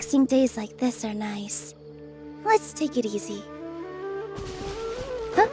Relaxing days like this are nice. Let's take it easy. Huh?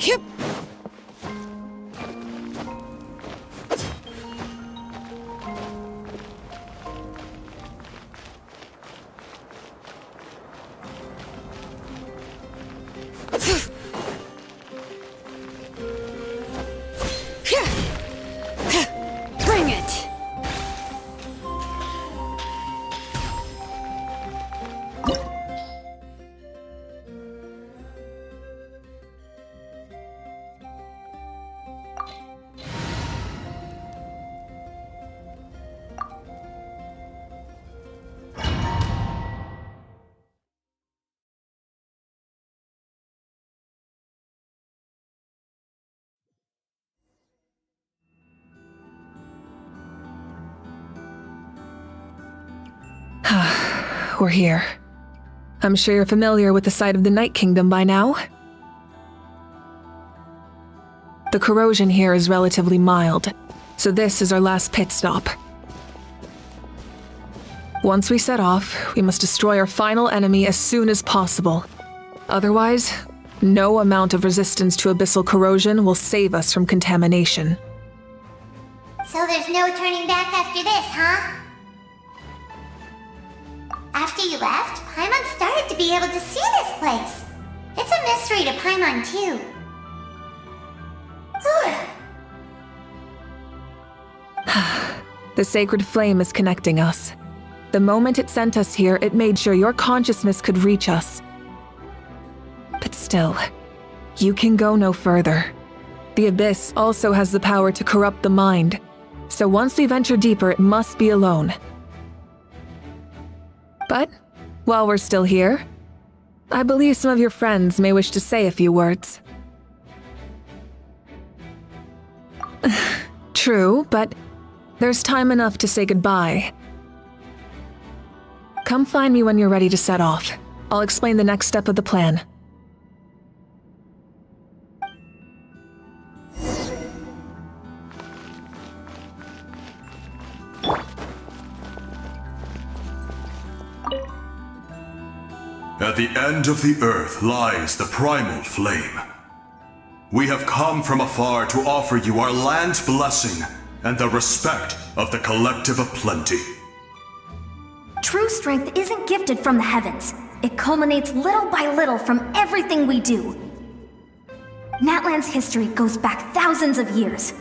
Yep. Bring it. We're here. I'm sure you're familiar with the site of the Night Kingdom by now. The corrosion here is relatively mild, so this is our last pit stop. Once we set off, we must destroy our final enemy as soon as possible. Otherwise, no amount of resistance to abyssal corrosion will save us from contamination. So there's no turning back after this, huh? After you left, Paimon started to be able to see this place. It's a mystery to Paimon, too. The sacred flame is connecting us. The moment it sent us here, it made sure your consciousness could reach us. But still, you can go no further. The Abyss also has the power to corrupt the mind, so once we venture deeper, it must be alone. But, while we're still here, I believe some of your friends may wish to say a few words. True, but there's time enough to say goodbye. Come find me when you're ready to set off. I'll explain the next step of the plan. At the end of the earth lies the primal flame. We have come from afar to offer you our land's blessing and the respect of the Collective of Plenty. True strength isn't gifted from the heavens. It culminates little by little from everything we do. Natland's history goes back thousands of years.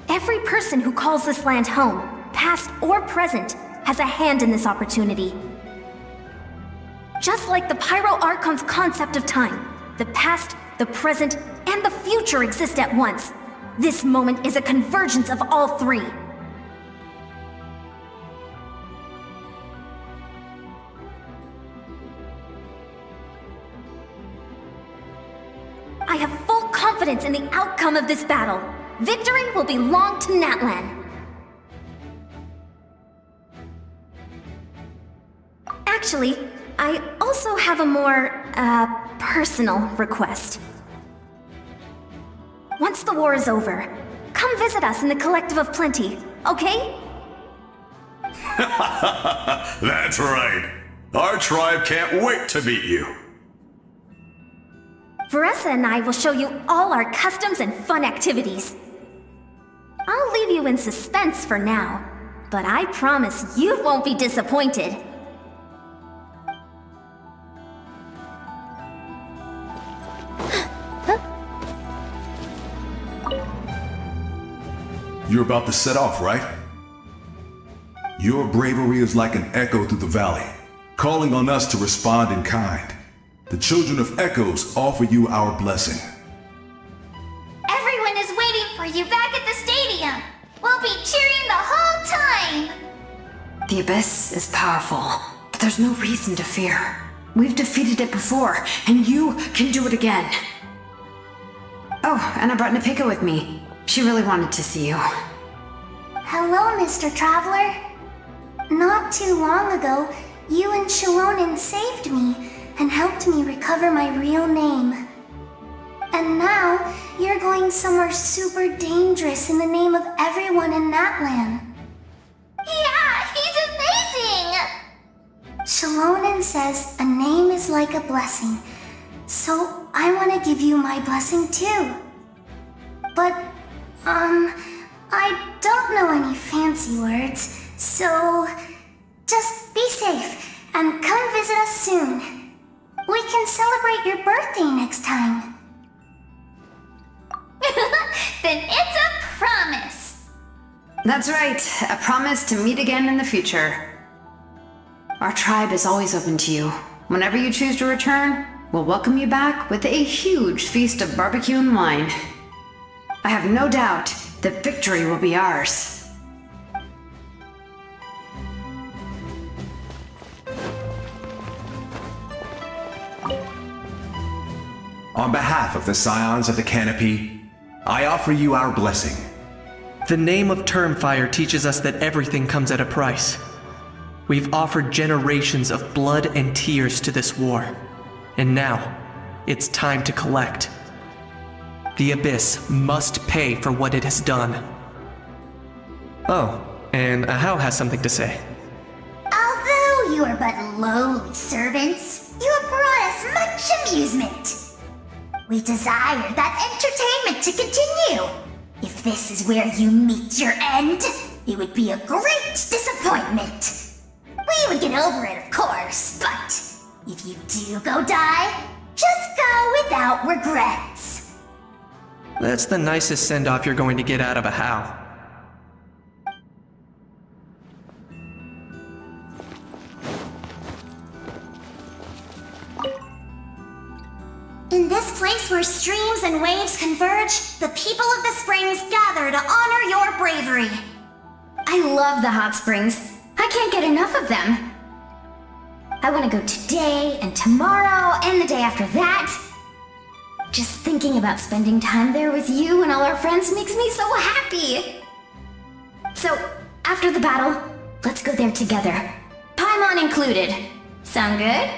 Every person who calls this land home, past or present, has a hand in this opportunity. Just like the Pyro Archon's concept of time, the past, the present, and the future exist at once. This moment is a convergence of all three. I have full confidence in the outcome of this battle. Victory will belong to Natlan. Actually, I also have a more, personal request. Once the war is over, come visit us in the Collective of Plenty, okay? That's right. Our tribe can't wait to meet you. Veressa and I will show you all our customs and fun activities. I'll leave you in suspense for now, but I promise you won't be disappointed. You're about to set off, right? Your bravery is like an echo through the valley, calling on us to respond in kind. The Children of Echoes offer you our blessing. Everyone is waiting for you back at the stadium. We'll be cheering the whole time. The Abyss is powerful, but there's no reason to fear. We've defeated it before, and you can do it again. Oh, and I brought Napika with me. She really wanted to see you. Hello, Mr. Traveler. Not too long ago, you and Shalonen saved me and helped me recover my real name. And now, you're going somewhere super dangerous in the name of everyone in Natlan. Yeah, he's amazing! Shalonen says a name is like a blessing, so I want to give you my blessing too. But, I don't know any fancy words, so just be safe and come visit us soon. We can celebrate your birthday next time. Then it's a promise. That's right, a promise to meet again in the future. Our tribe is always open to you. Whenever you choose to return, we'll welcome you back with a huge feast of barbecue and wine. I have no doubt that victory will be ours. On behalf of the Scions of the Canopy, I offer you our blessing. The name of Termfire teaches us that everything comes at a price. We've offered generations of blood and tears to this war, and now it's time to collect. The Abyss must pay for what it has done. Oh, and Ahau has something to say. Although you are but lowly servants, you have brought us much amusement. We desire that entertainment to continue. If this is where you meet your end, it would be a great disappointment. We would get over it, of course, but if you do go die, just go without regrets. That's the nicest send-off you're going to get out of Ahau. In this place where streams and waves converge, the people of the springs gather to honor your bravery. I love the hot springs. I can't get enough of them. I want to go today and tomorrow and the day after that. Just thinking about spending time there with you and all our friends makes me so happy. So, after the battle, let's go there together. Paimon included. Sound good?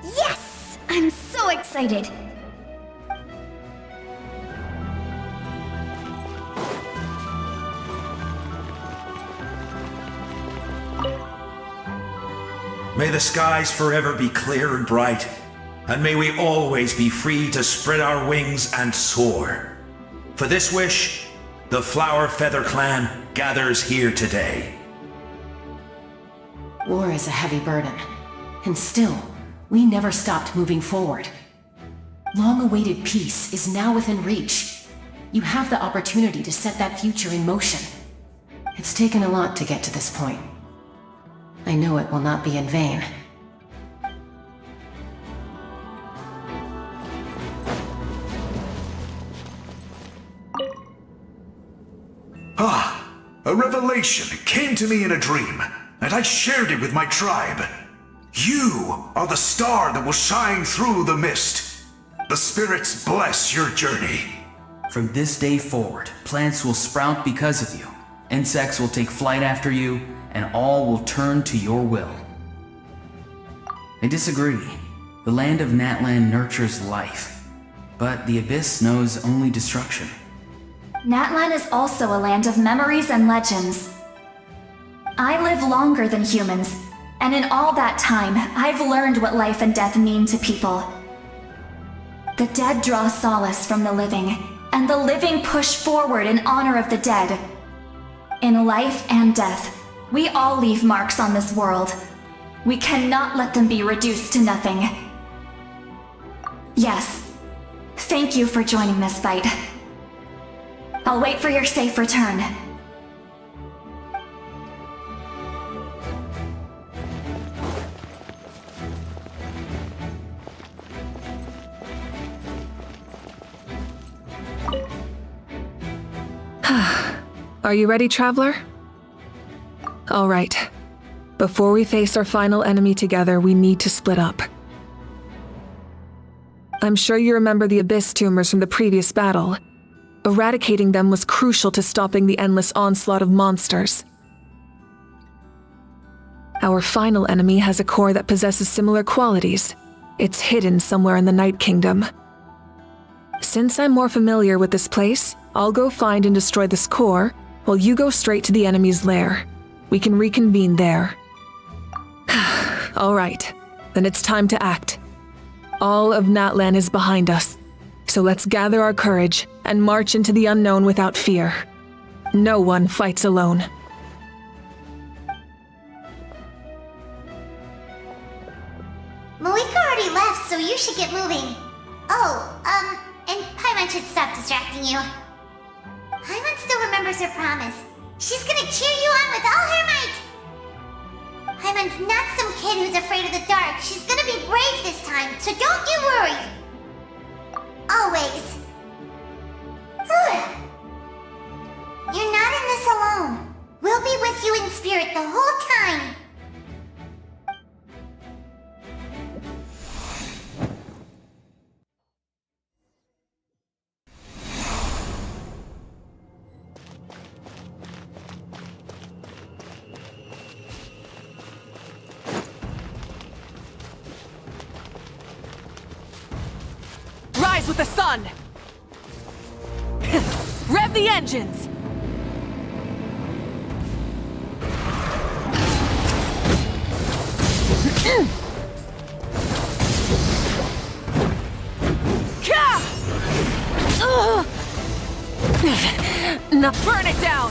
Yes! I'm so excited. May the skies forever be clear and bright, and may we always be free to spread our wings and soar. For this wish, the Flower Feather Clan gathers here today. War is a heavy burden, and still, we never stopped moving forward. Long-awaited peace is now within reach. You have the opportunity to set that future in motion. It's taken a lot to get to this point. I know it will not be in vain. A revelation came to me in a dream, and I shared it with my tribe. You are the star that will shine through the mist. The spirits bless your journey. From this day forward, plants will sprout because of you. Insects will take flight after you, and all will turn to your will. I disagree. The land of Natlan nurtures life, but the Abyss knows only destruction. Natlan is also a land of memories and legends. I live longer than humans, and in all that time, I've learned what life and death mean to people. The dead draw solace from the living, and the living push forward in honor of the dead. In life and death, we all leave marks on this world. We cannot let them be reduced to nothing. Yes, thank you for joining this fight. I'll wait for your safe return. Are you ready, Traveler? All right. Before we face our final enemy together, we need to split up. I'm sure you remember the Abyss tumors from the previous battle. Eradicating them was crucial to stopping the endless onslaught of monsters. Our final enemy has a core that possesses similar qualities. It's hidden somewhere in the Night Kingdom. Since I'm more familiar with this place, I'll go find and destroy this core, while you go straight to the enemy's lair. We can reconvene there. All right, then it's time to act. All of Natlan is behind us, so let's gather our courage and march into the unknown without fear. No one fights alone. Malika already left, so you should get moving. Oh, and Paimon should stop distracting you. Paimon still remembers her promise. She's gonna cheer you on with all her might. Paimon's not some kid who's afraid of the dark. She's gonna be brave this time, so don't you worry. Always. You're not in this alone. We'll be with you in spirit the whole time. Rise with the sun! Rev the engines! Now burn it down!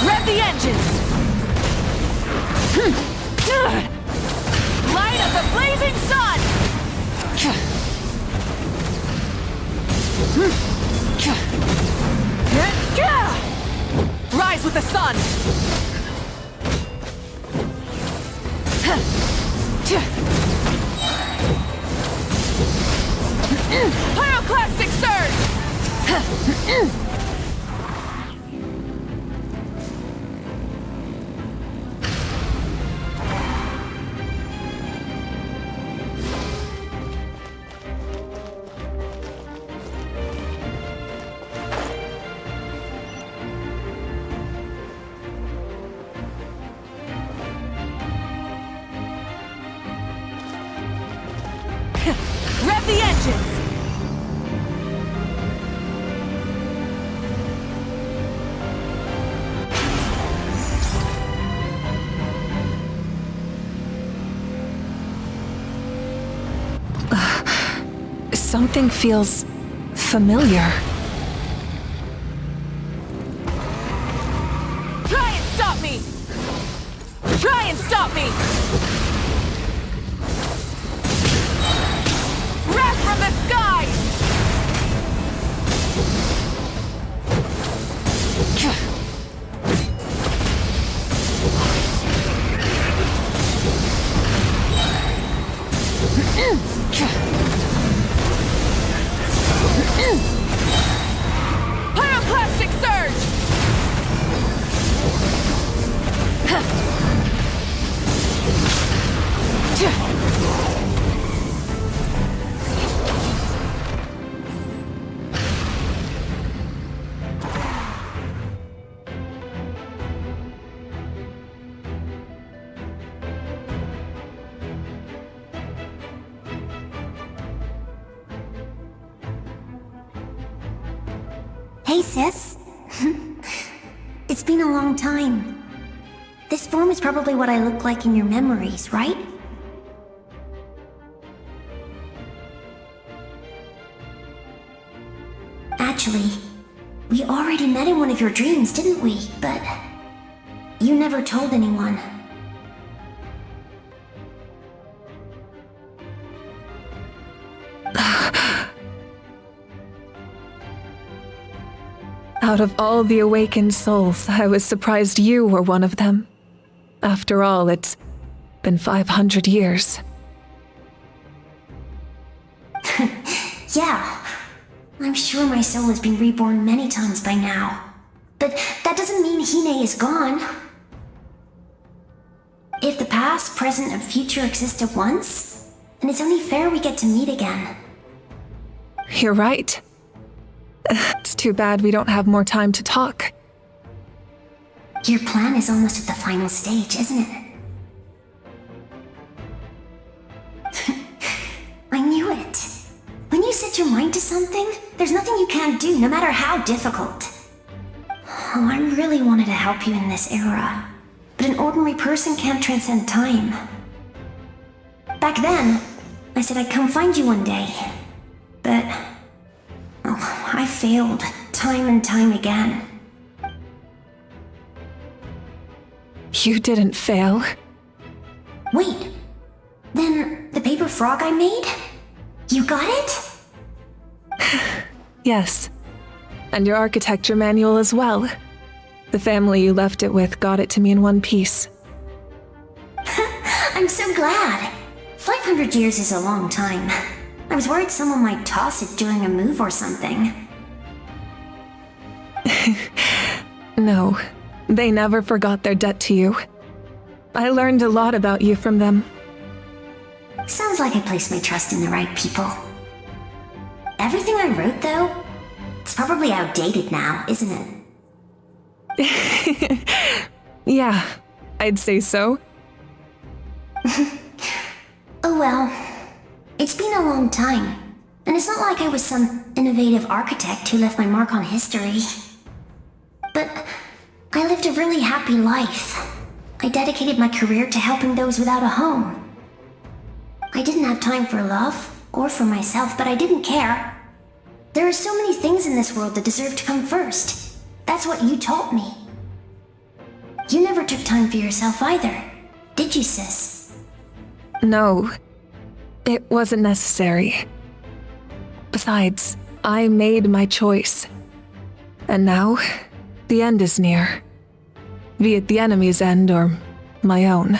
Rev the engines! Light of the blazing sun! Rise with the sun! Pyroclastic surge! Rev the engines! Something feels familiar. Try and stop me! Try and stop me! Wrath from the sky! Pyroclastic surge! Hey, sis. It's been a long time. This form is probably what I look like in your memories, right? Actually, we already met in one of your dreams, didn't we? But you never told anyone. Out of all the awakened souls, I was surprised you were one of them. After all, it's been 500 years. Yeah, I'm sure my soul has been reborn many times by now. But that doesn't mean Hine is gone. If the past, present, and future exist at once, then it's only fair we get to meet again. You're right. It's too bad we don't have more time to talk. Your plan is almost at the final stage, isn't it? I knew it. When you set your mind to something, there's nothing you can't do, no matter how difficult. Oh, I really wanted to help you in this era, but an ordinary person can't transcend time. Back then, I said I'd come find you one day, but I failed time and time again. You didn't fail. Wait, then the paper frog I made? You got it? Yes. And your architecture manual as well. The family you left it with got it to me in one piece. I'm so glad. 500 years is a long time. I was worried someone might toss it during a move or something. No, they never forgot their debt to you. I learned a lot about you from them. Sounds like I placed my trust in the right people. Everything I wrote, though, it's probably outdated now, isn't it? Yeah, I'd say so. Oh well. It's been a long time, and it's not like I was some innovative architect who left my mark on history. But I lived a really happy life. I dedicated my career to helping those without a home. I didn't have time for love, or for myself, but I didn't care. There are so many things in this world that deserve to come first. That's what you taught me. You never took time for yourself either, did you, sis? No. It wasn't necessary. Besides, I made my choice. And now, the end is near. Be it the enemy's end or my own.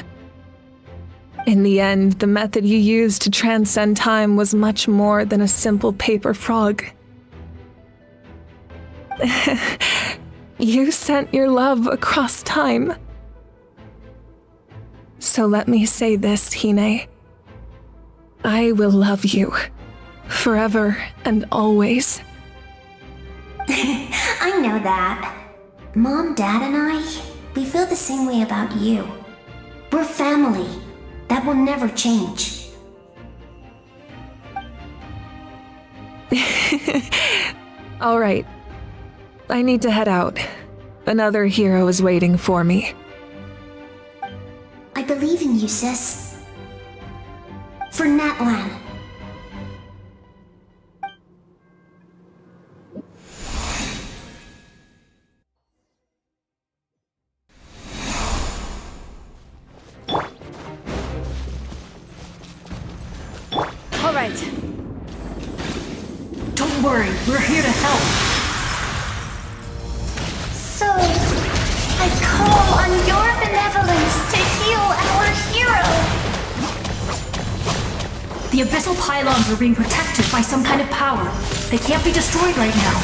In the end, the method you used to transcend time was much more than a simple paper frog. You sent your love across time. So let me say this, Hine. I will love you. Forever and always. I know that. Mom, Dad, and I, we feel the same way about you. We're family. That will never change. All right. I need to head out. Another hero is waiting for me. I believe in you, sis. For Natlan. right. Don't worry, we're here to help. So, I call on your benevolence to heal our hero. The abyssal pylons are being protected by some kind of power. They can't be destroyed right now.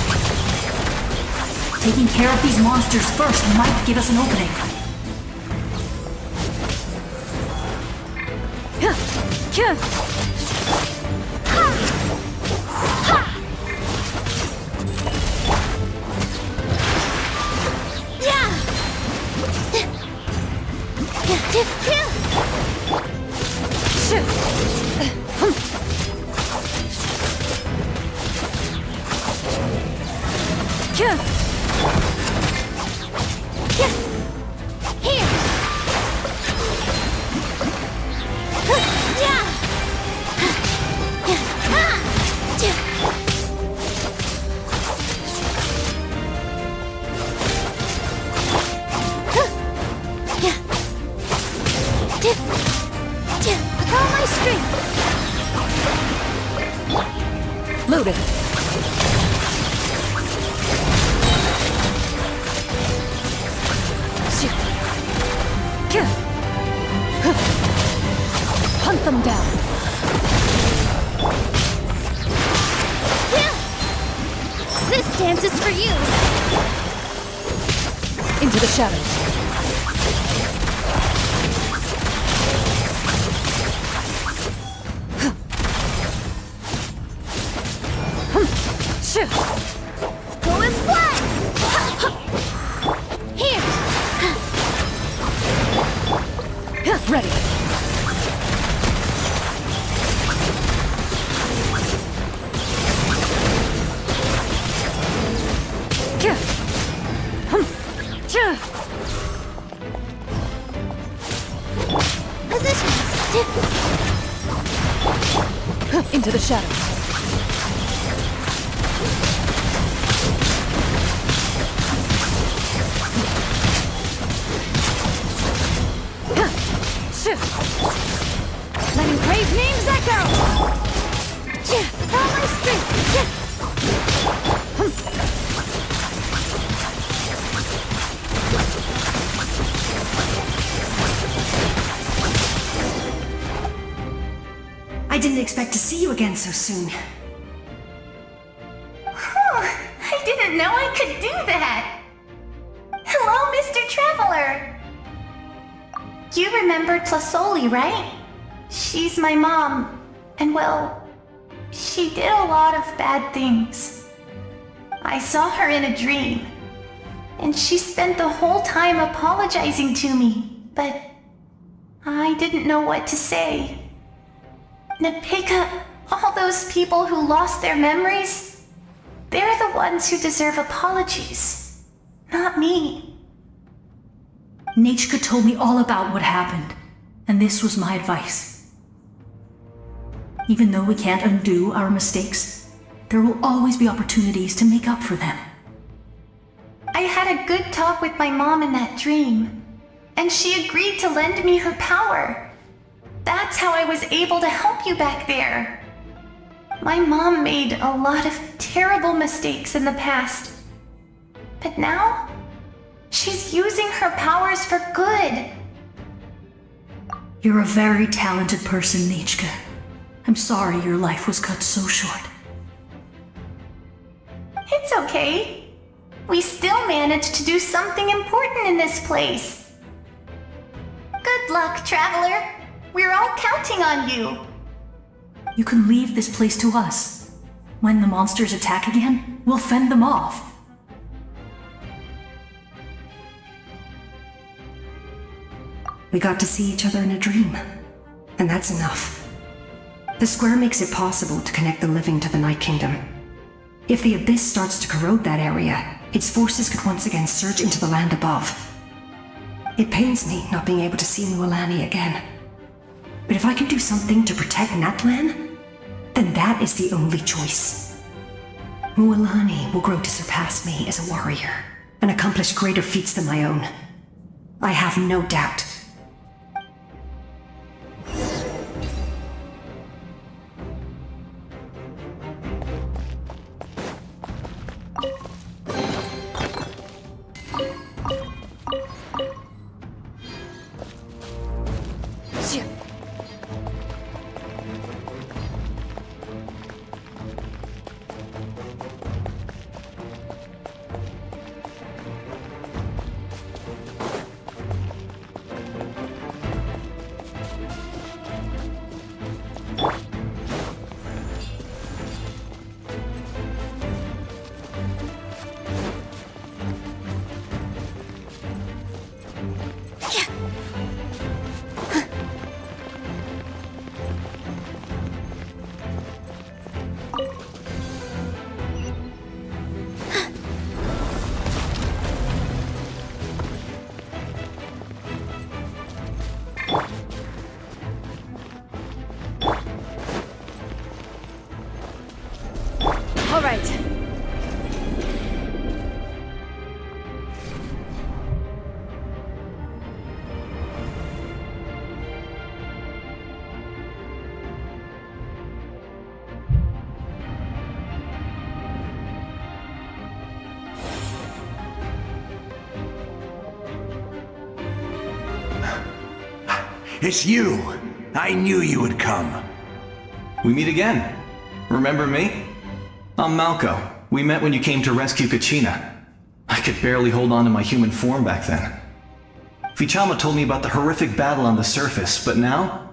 Taking care of these monsters first might give us an opening. Loaded. Hunt them down. This dance is for you. Into the shadows. Go and fly! Here! Ready. Positions! Into the shadows. Letting brave names echo! All my strength! I didn't expect to see you again so soon. I didn't know I could do that. Hello, Mr. Traveler. You remember Tlasoli, right? She's my mom, and well, she did a lot of bad things. I saw her in a dream, and she spent the whole time apologizing to me, but I didn't know what to say. Nepika, all those people who lost their memories, they're the ones who deserve apologies, not me. Nachka told me all about what happened, and this was my advice. Even though we can't undo our mistakes, there will always be opportunities to make up for them. I had a good talk with my mom in that dream, and she agreed to lend me her power. That's how I was able to help you back there. My mom made a lot of terrible mistakes in the past, but now she's using her powers for good. You're a very talented person, Nachka. I'm sorry your life was cut so short. It's okay. We still managed to do something important in this place. Good luck, Traveler. We're all counting on you. You can leave this place to us. When the monsters attack again, we'll fend them off. We got to see each other in a dream, and that's enough. The square makes it possible to connect the living to the Night Kingdom. If the Abyss starts to corrode that area, its forces could once again surge into the land above. It pains me not being able to see Mualani again. But if I can do something to protect Natlan, then that is the only choice. Mualani will grow to surpass me as a warrior and accomplish greater feats than my own. I have no doubt. It's you! I knew you would come. We meet again. Remember me? I'm Malco. We met when you came to rescue Kachina. I could barely hold on to my human form back then. Vichama told me about the horrific battle on the surface, but now,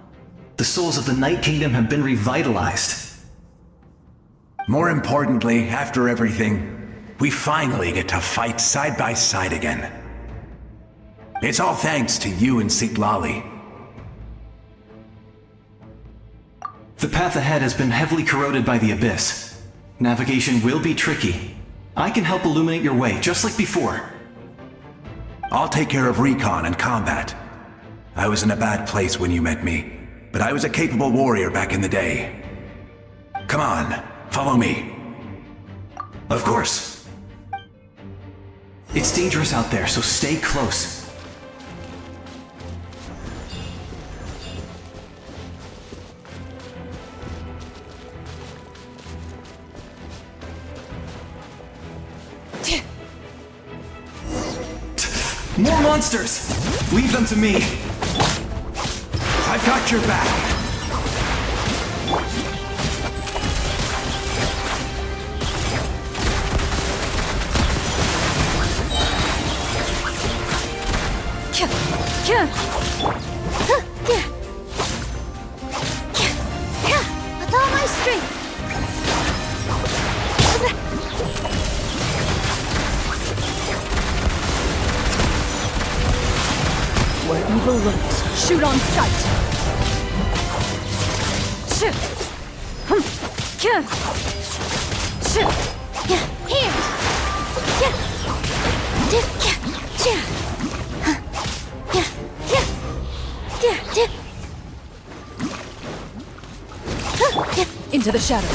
the souls of the Night Kingdom have been revitalized. More importantly, after everything, we finally get to fight side by side again. It's all thanks to you and Sitlali. The path ahead has been heavily corroded by the Abyss. Navigation will be tricky. I can help illuminate your way, just like before. I'll take care of recon and combat. I was in a bad place when you met me, but I was a capable warrior back in the day. Come on, follow me. Of course. It's dangerous out there, so stay close. More monsters! Leave them to me! I've got your back! With all my strength! Where evil lurks, shoot on sight! Into the shadows.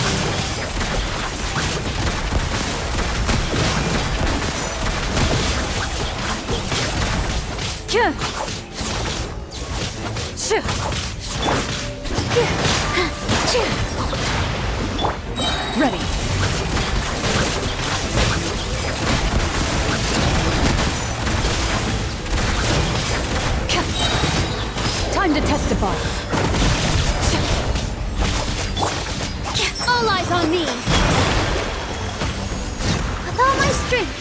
Ready. Time to testify. All eyes on me! With all my strength!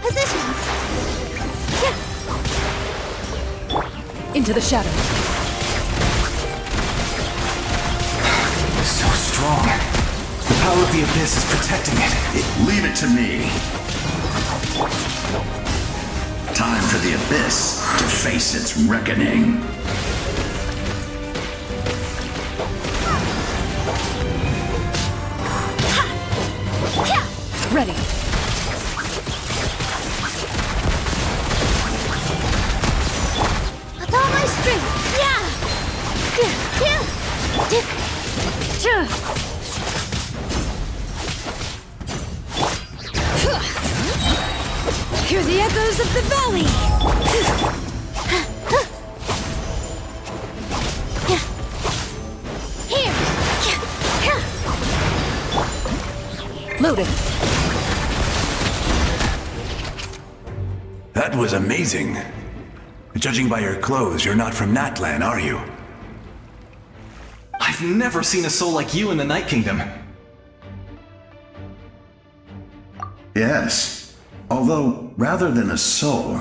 Positions! Into the shadows. So strong. The power of the Abyss is protecting it. Leave it to me. Time for the Abyss to face its reckoning. Ready. With all my strength! Yeah! Hear the echoes of the valley! Here! Loaded. That was amazing. Judging by your clothes, you're not from Natlan, are you? I've never seen a soul like you in the Night Kingdom. Yes. Although, rather than a soul,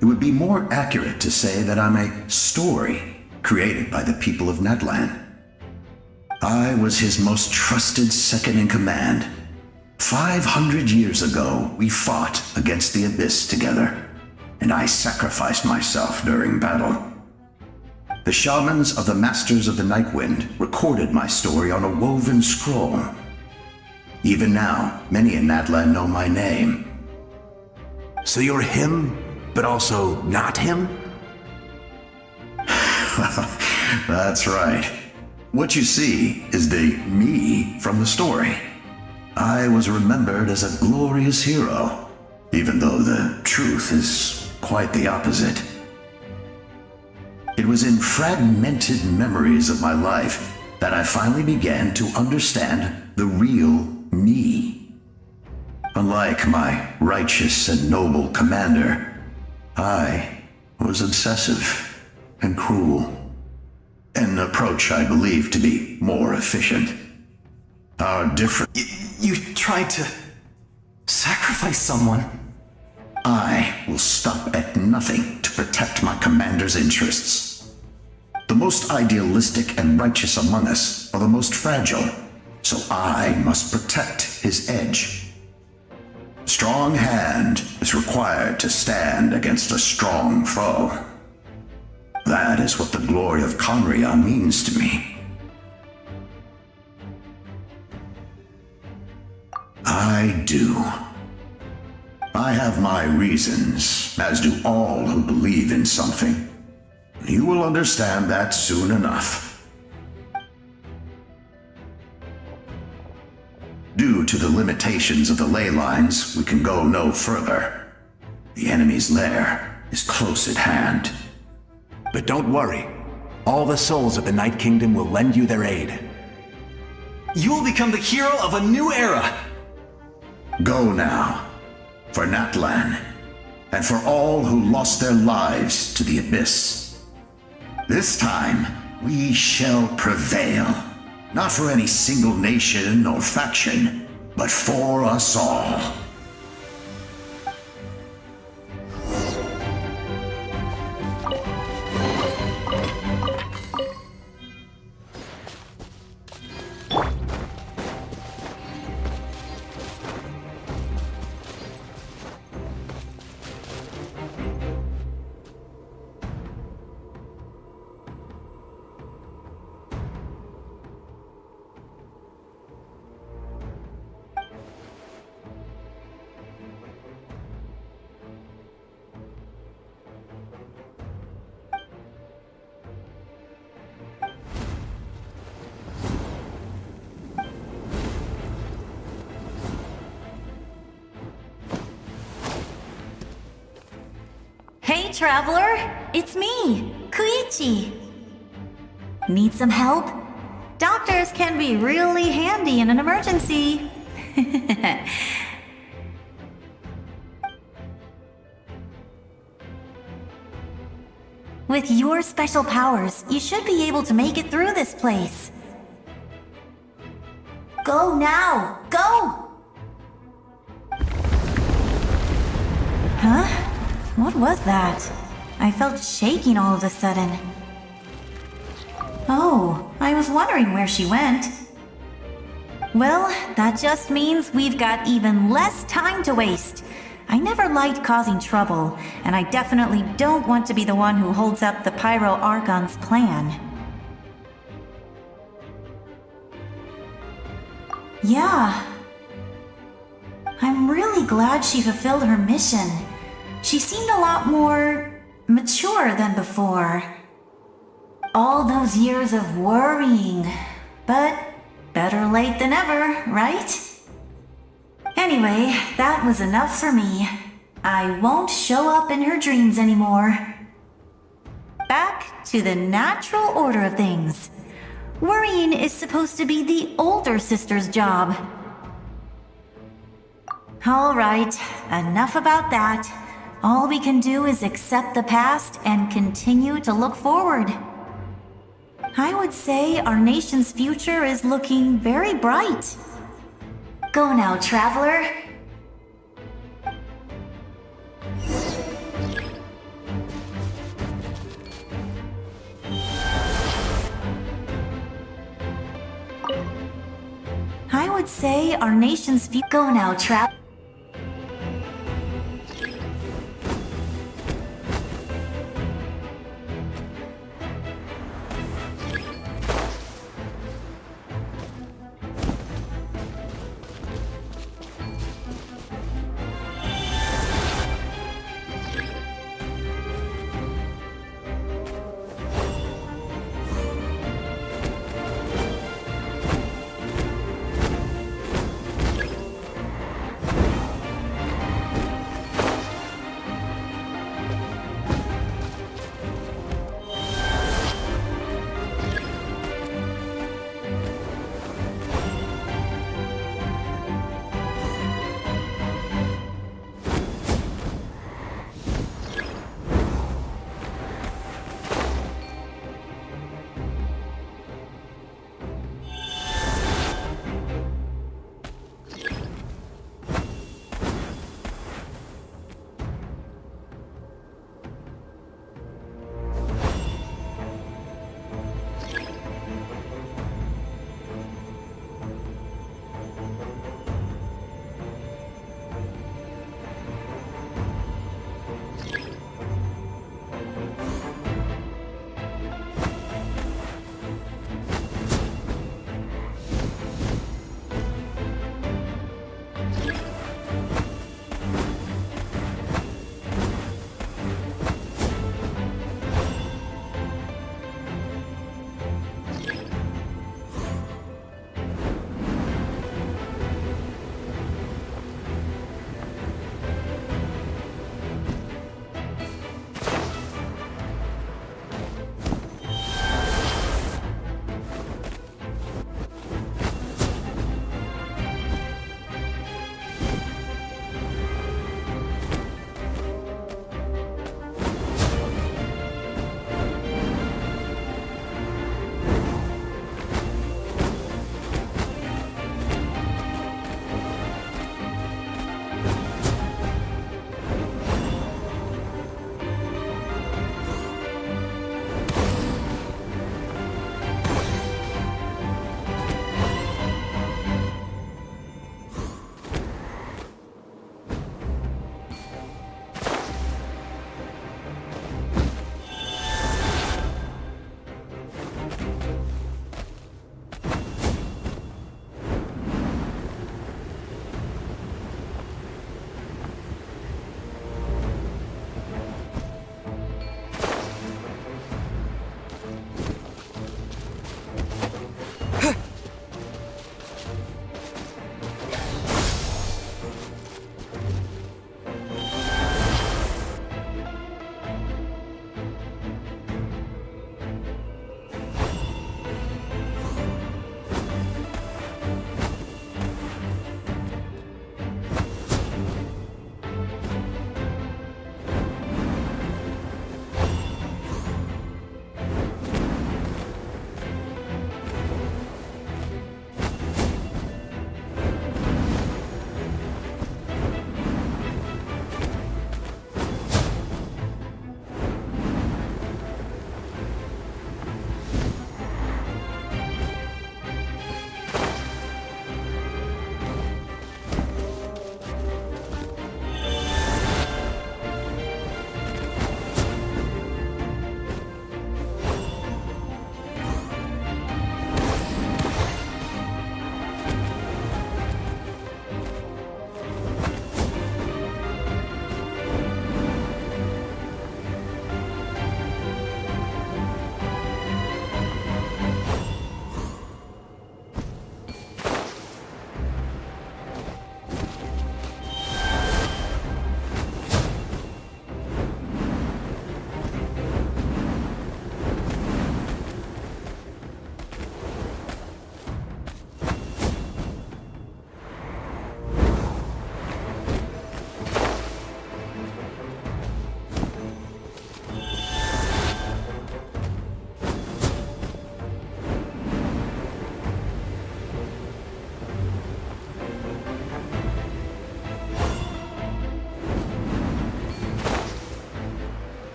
it would be more accurate to say that I'm a story created by the people of Natlan. I was his most trusted second-in-command. 500 years ago, we fought against the Abyss together, and I sacrificed myself during battle. The shamans of the Masters of the Nightwind recorded my story on a woven scroll. Even now, many in Natlan know my name. So you're him, but also not him? That's right. What you see is the me from the story. I was remembered as a glorious hero, even though the truth is quite the opposite. It was in fragmented memories of my life that I finally began to understand the real me. Unlike my righteous and noble commander, I was obsessive and cruel. An approach I believe to be more efficient. Our different... You tried to sacrifice someone. I will stop at nothing to protect my commander's interests. The most idealistic and righteous among us are the most fragile, so I must protect his edge. A strong hand is required to stand against a strong foe. That is what the glory of Conria means to me. I do. I have my reasons, as do all who believe in something. You will understand that soon enough. Due to the limitations of the ley lines, we can go no further. The enemy's lair is close at hand. But don't worry. All the souls of the Night Kingdom will lend you their aid. You will become the hero of a new era! Go now. For Natlan, and for all who lost their lives to the Abyss. This time, we shall prevail. Not for any single nation or faction, but for us all. Hey, Traveler! It's me, Koichi! Need some help? Doctors can be really handy in an emergency. With your special powers, you should be able to make it through this place. Go now! Go! Huh? What was that? I felt shaking all of a sudden. Oh, I was wondering where she went. Well, that just means we've got even less time to waste. I never liked causing trouble, and I definitely don't want to be the one who holds up the Pyro Archon's plan. Yeah. I'm really glad she fulfilled her mission. She seemed a lot more mature than before. All those years of worrying, but better late than ever, right? Anyway, that was enough for me. I won't show up in her dreams anymore. Back to the natural order of things. Worrying is supposed to be the older sister's job. All right, enough about that. All we can do is accept the past and continue to look forward. I would say our nation's future is looking very bright. Go now, Traveler. I would say our nation's future. Go now, Traveler.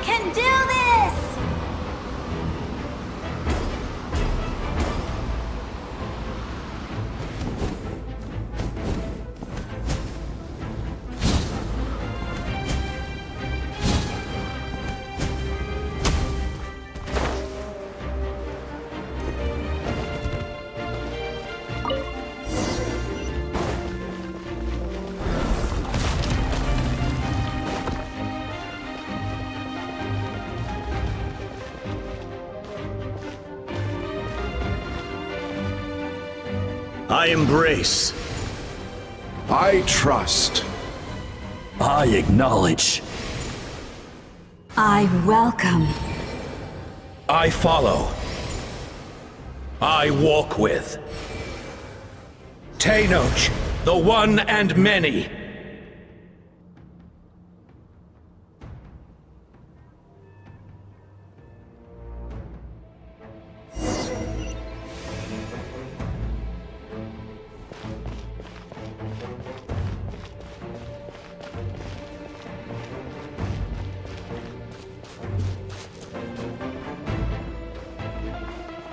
can do this! I embrace. I trust. I acknowledge. I welcome. I follow. I walk with. Tenoch, the one and many.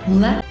Let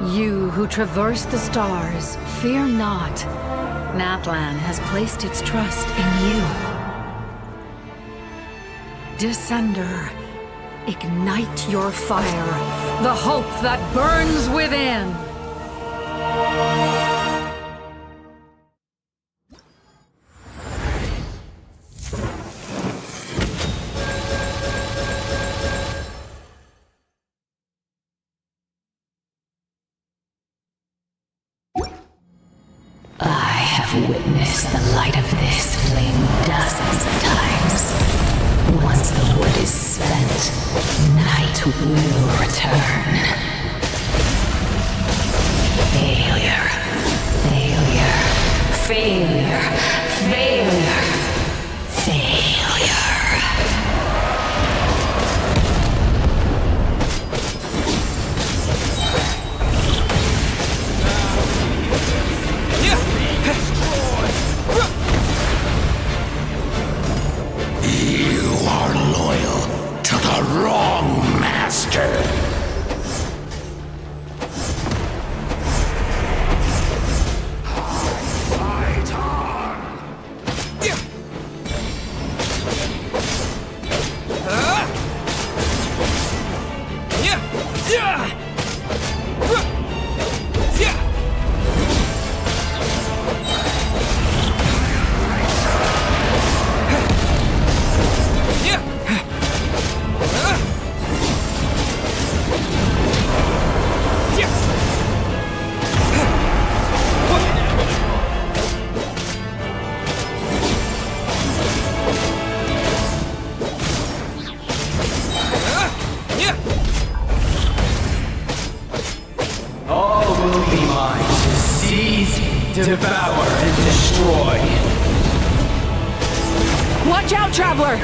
You who traverse the stars, fear not. Natlan has placed its trust in you. Descender, ignite your fire, the hope that burns within. I have witnessed the light of this flame dozens of times. Once the wood is spent, night will return. Failure. Failure. Failure. Failure. Failure. You are loyal to the wrong master. Fight on! All will be mine to seize, devour, and destroy. Watch out, Traveler!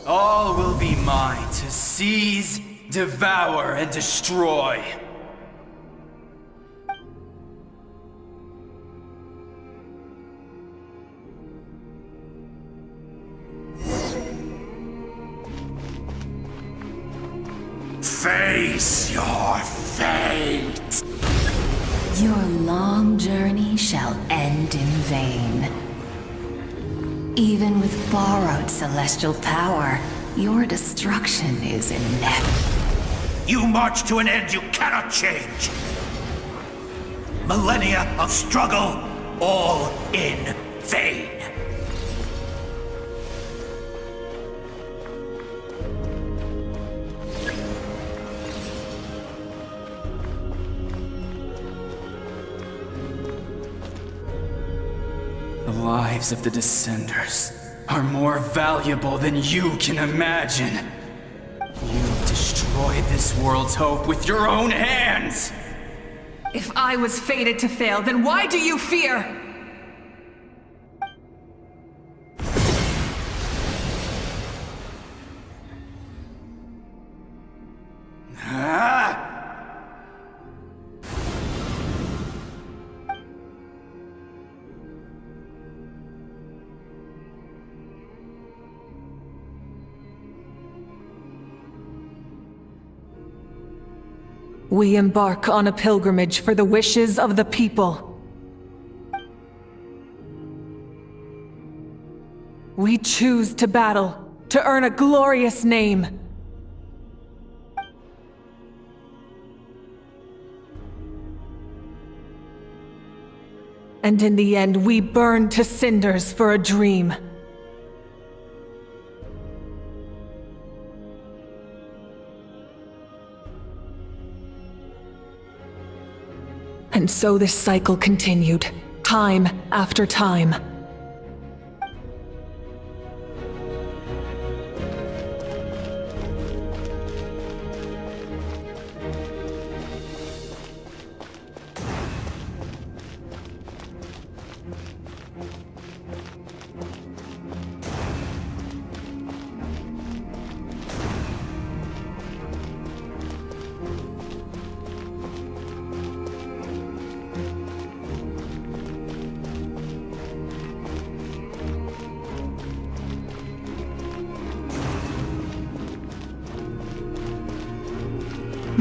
All will be mine to seize, devour, and destroy. Face your fate! Your long journey shall end in vain. Even with borrowed celestial power, your destruction is inevitable. You march to an end you cannot change. Millennia of struggle, all in vain. The lives of the Descenders are more valuable than you can imagine. You've destroyed this world's hope with your own hands! If I was fated to fail, then why do you fear? Ah! We embark on a pilgrimage for the wishes of the people. We choose to battle, to earn a glorious name. And in the end, we burn to cinders for a dream. And so this cycle continued, time after time.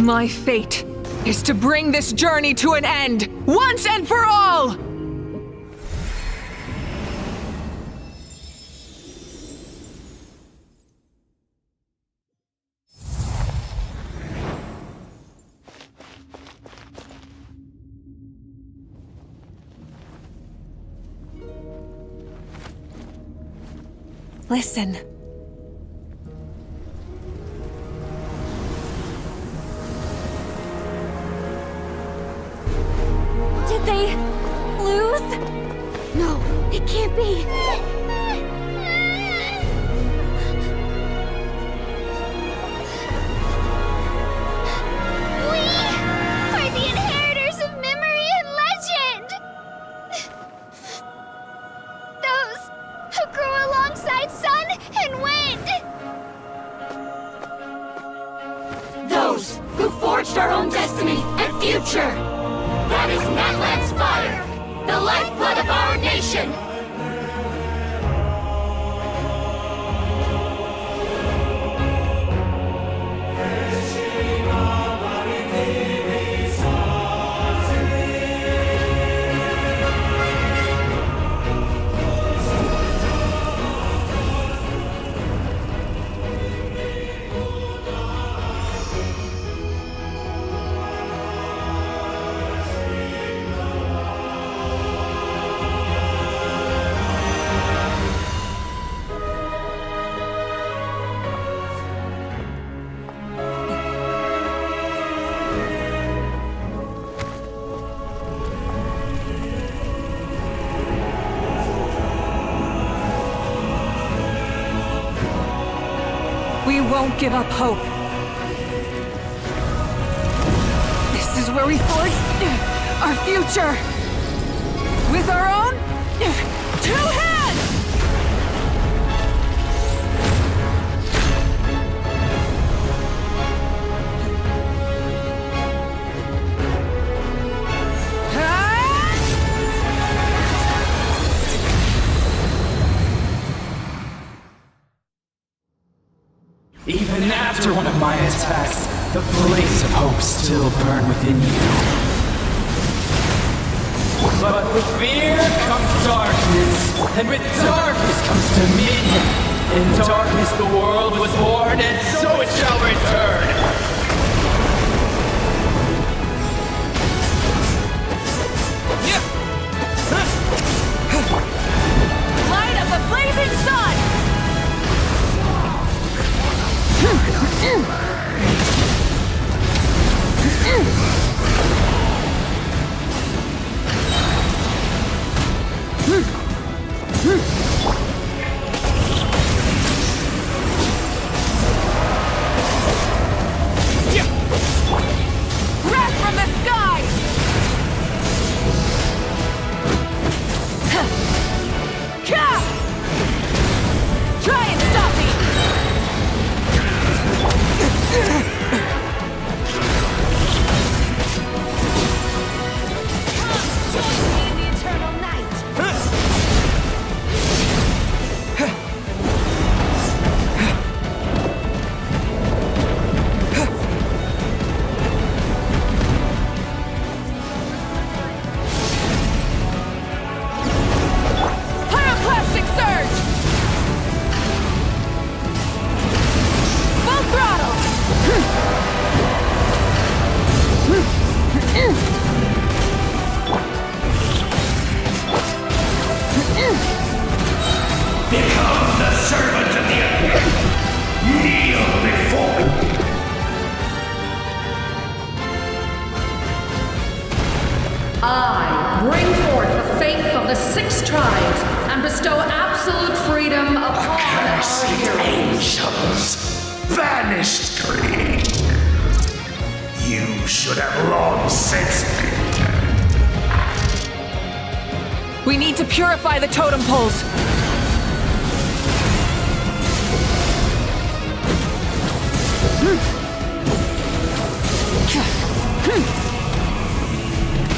My fate is to bring this journey to an end, once and for all! Listen. Did they lose? No, it can't be. We are the inheritors of memory and legend! Those who grew alongside sun and wind! Those who forged our own destiny and future! That is Natlan's fire, the lifeblood of our nation! We won't give up hope. This is where we forge our future. With our own 2 hands! Even after one of my attacks, the blaze of hope still burned within you. But with fear comes darkness, and with darkness comes dominion. In darkness the world was born, and so it shall return. Light of the blazing sun! Wrath from the sky! Try and stop me! Pyroclastic surge! Full throttle! Become the servant of the earth. Kneel before me. I bring forth the faith of the 6 tribes and bestow absolute freedom upon Accursed our heroes. angels, vanished greed. You should have long since been dead. We need to purify the totem poles.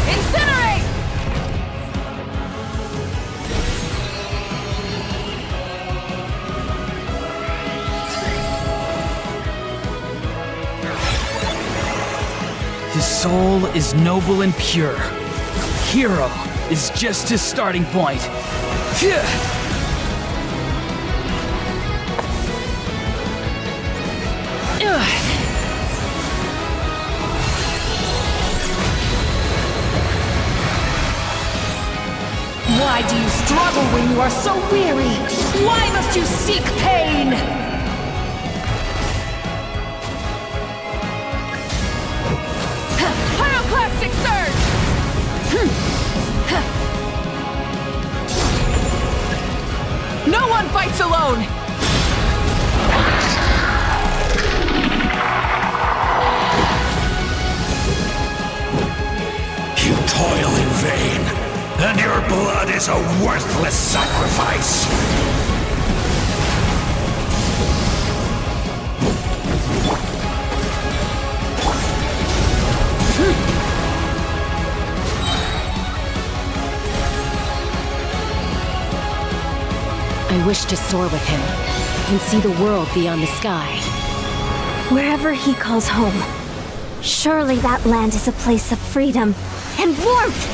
Incinerate! is noble and pure. Hero is just his starting point. Phew. Ugh. Why do you struggle when you are so weary? Why must you seek pain? Pyroclastic surge! No one fights alone! You toil in vain, and your blood is a worthless sacrifice. I wish to soar with him and see the world beyond the sky. Wherever he calls home, surely that land is a place of freedom and warmth!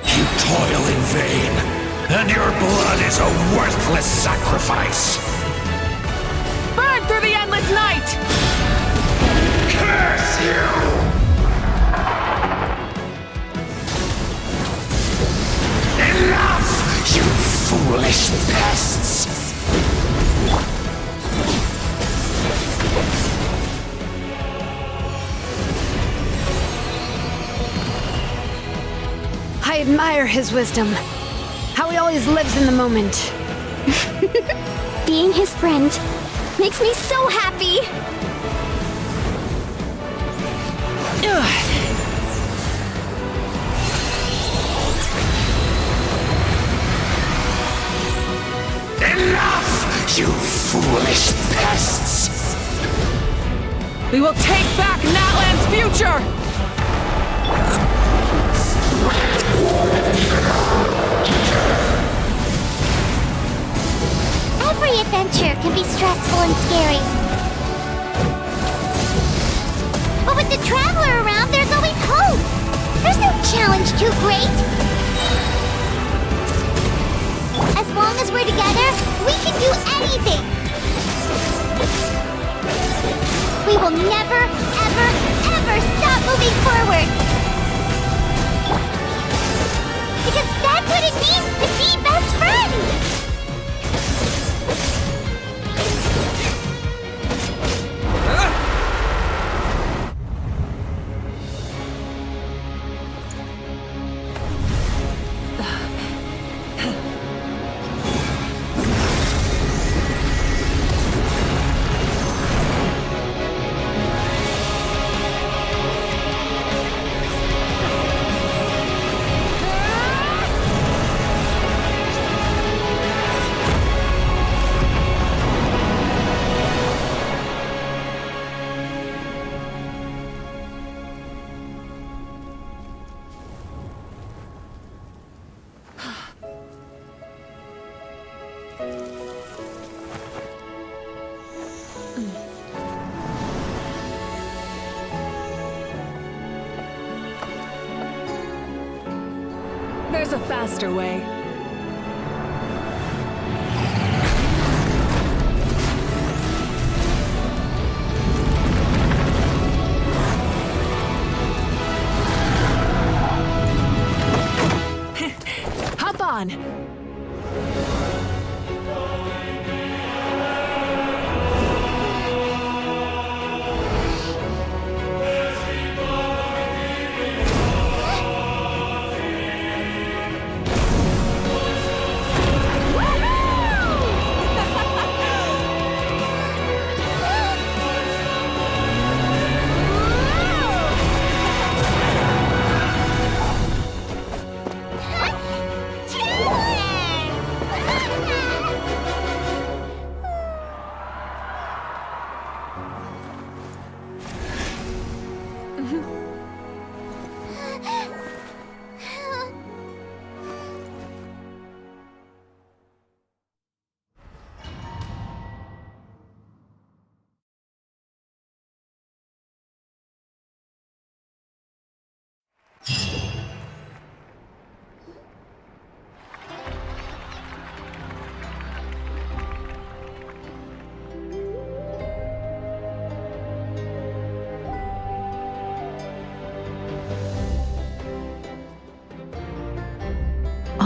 You toil in vain, and your blood is a worthless sacrifice. Burn through the endless night! Curse you! Enough, you foolish pests! I admire his wisdom. How he always lives in the moment. Being his friend makes me so happy! Enough, you foolish pests! We will take back Natlan's future! Every adventure can be stressful and scary. But with the Traveler around, there's always hope! There's no challenge too great! As long as we're together, we can do anything! We will never, ever, ever stop moving forward! Because that's what it means to be best friends! There's a faster way. Hop on!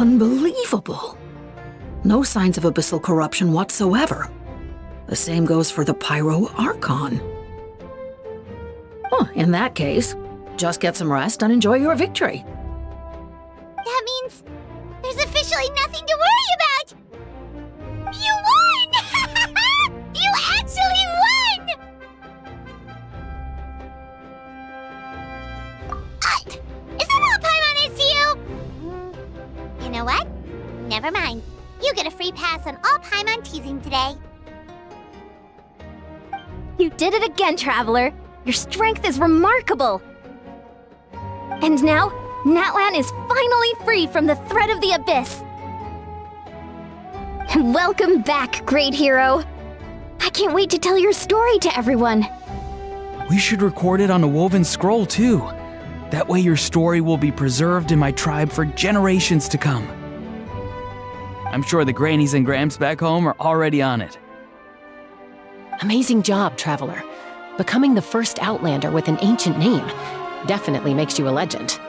Unbelievable. No signs of abyssal corruption whatsoever. The same goes for the Pyro Archon. Well, in that case, just get some rest and enjoy your victory. That means there's officially nothing to worry about! You won! You actually won! Is that all Paimon is to you? You know what? Never mind. You get a free pass on all Paimon teasing today. You did it again, Traveler. Your strength is remarkable. And now, Natlan is finally free from the threat of the Abyss. Welcome back, great hero. I can't wait to tell your story to everyone. We should record it on a woven scroll, too. That way your story will be preserved in my tribe for generations to come. I'm sure the grannies and gramps back home are already on it. Amazing job, Traveler. Becoming the first Outlander with an ancient name definitely makes you a legend.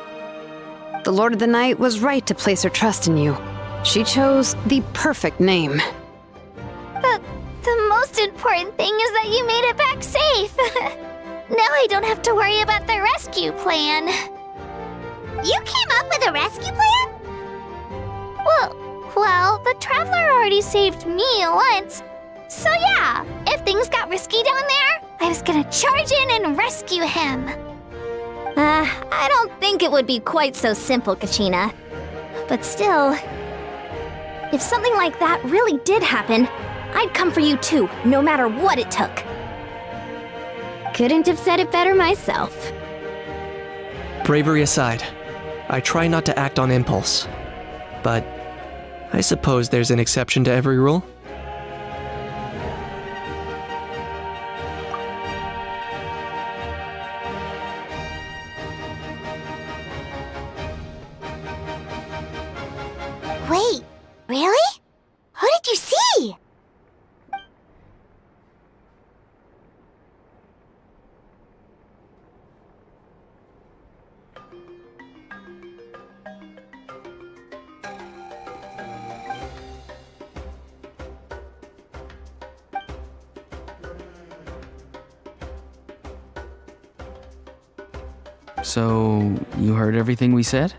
The Lord of the Night was right to place her trust in you. She chose the perfect name. But the most important thing is that you made it back safe. Now I don't have to worry about the rescue plan. You came up with a rescue plan? Well, the Traveler already saved me once. So yeah, if things got risky down there, I was gonna charge in and rescue him. I don't think it would be quite so simple, Kachina. But still, if something like that really did happen, I'd come for you too, no matter what it took. Couldn't have said it better myself. Bravery aside, I try not to act on impulse. But I suppose there's an exception to every rule. Wait, really? Who did you see? So, you heard everything we said?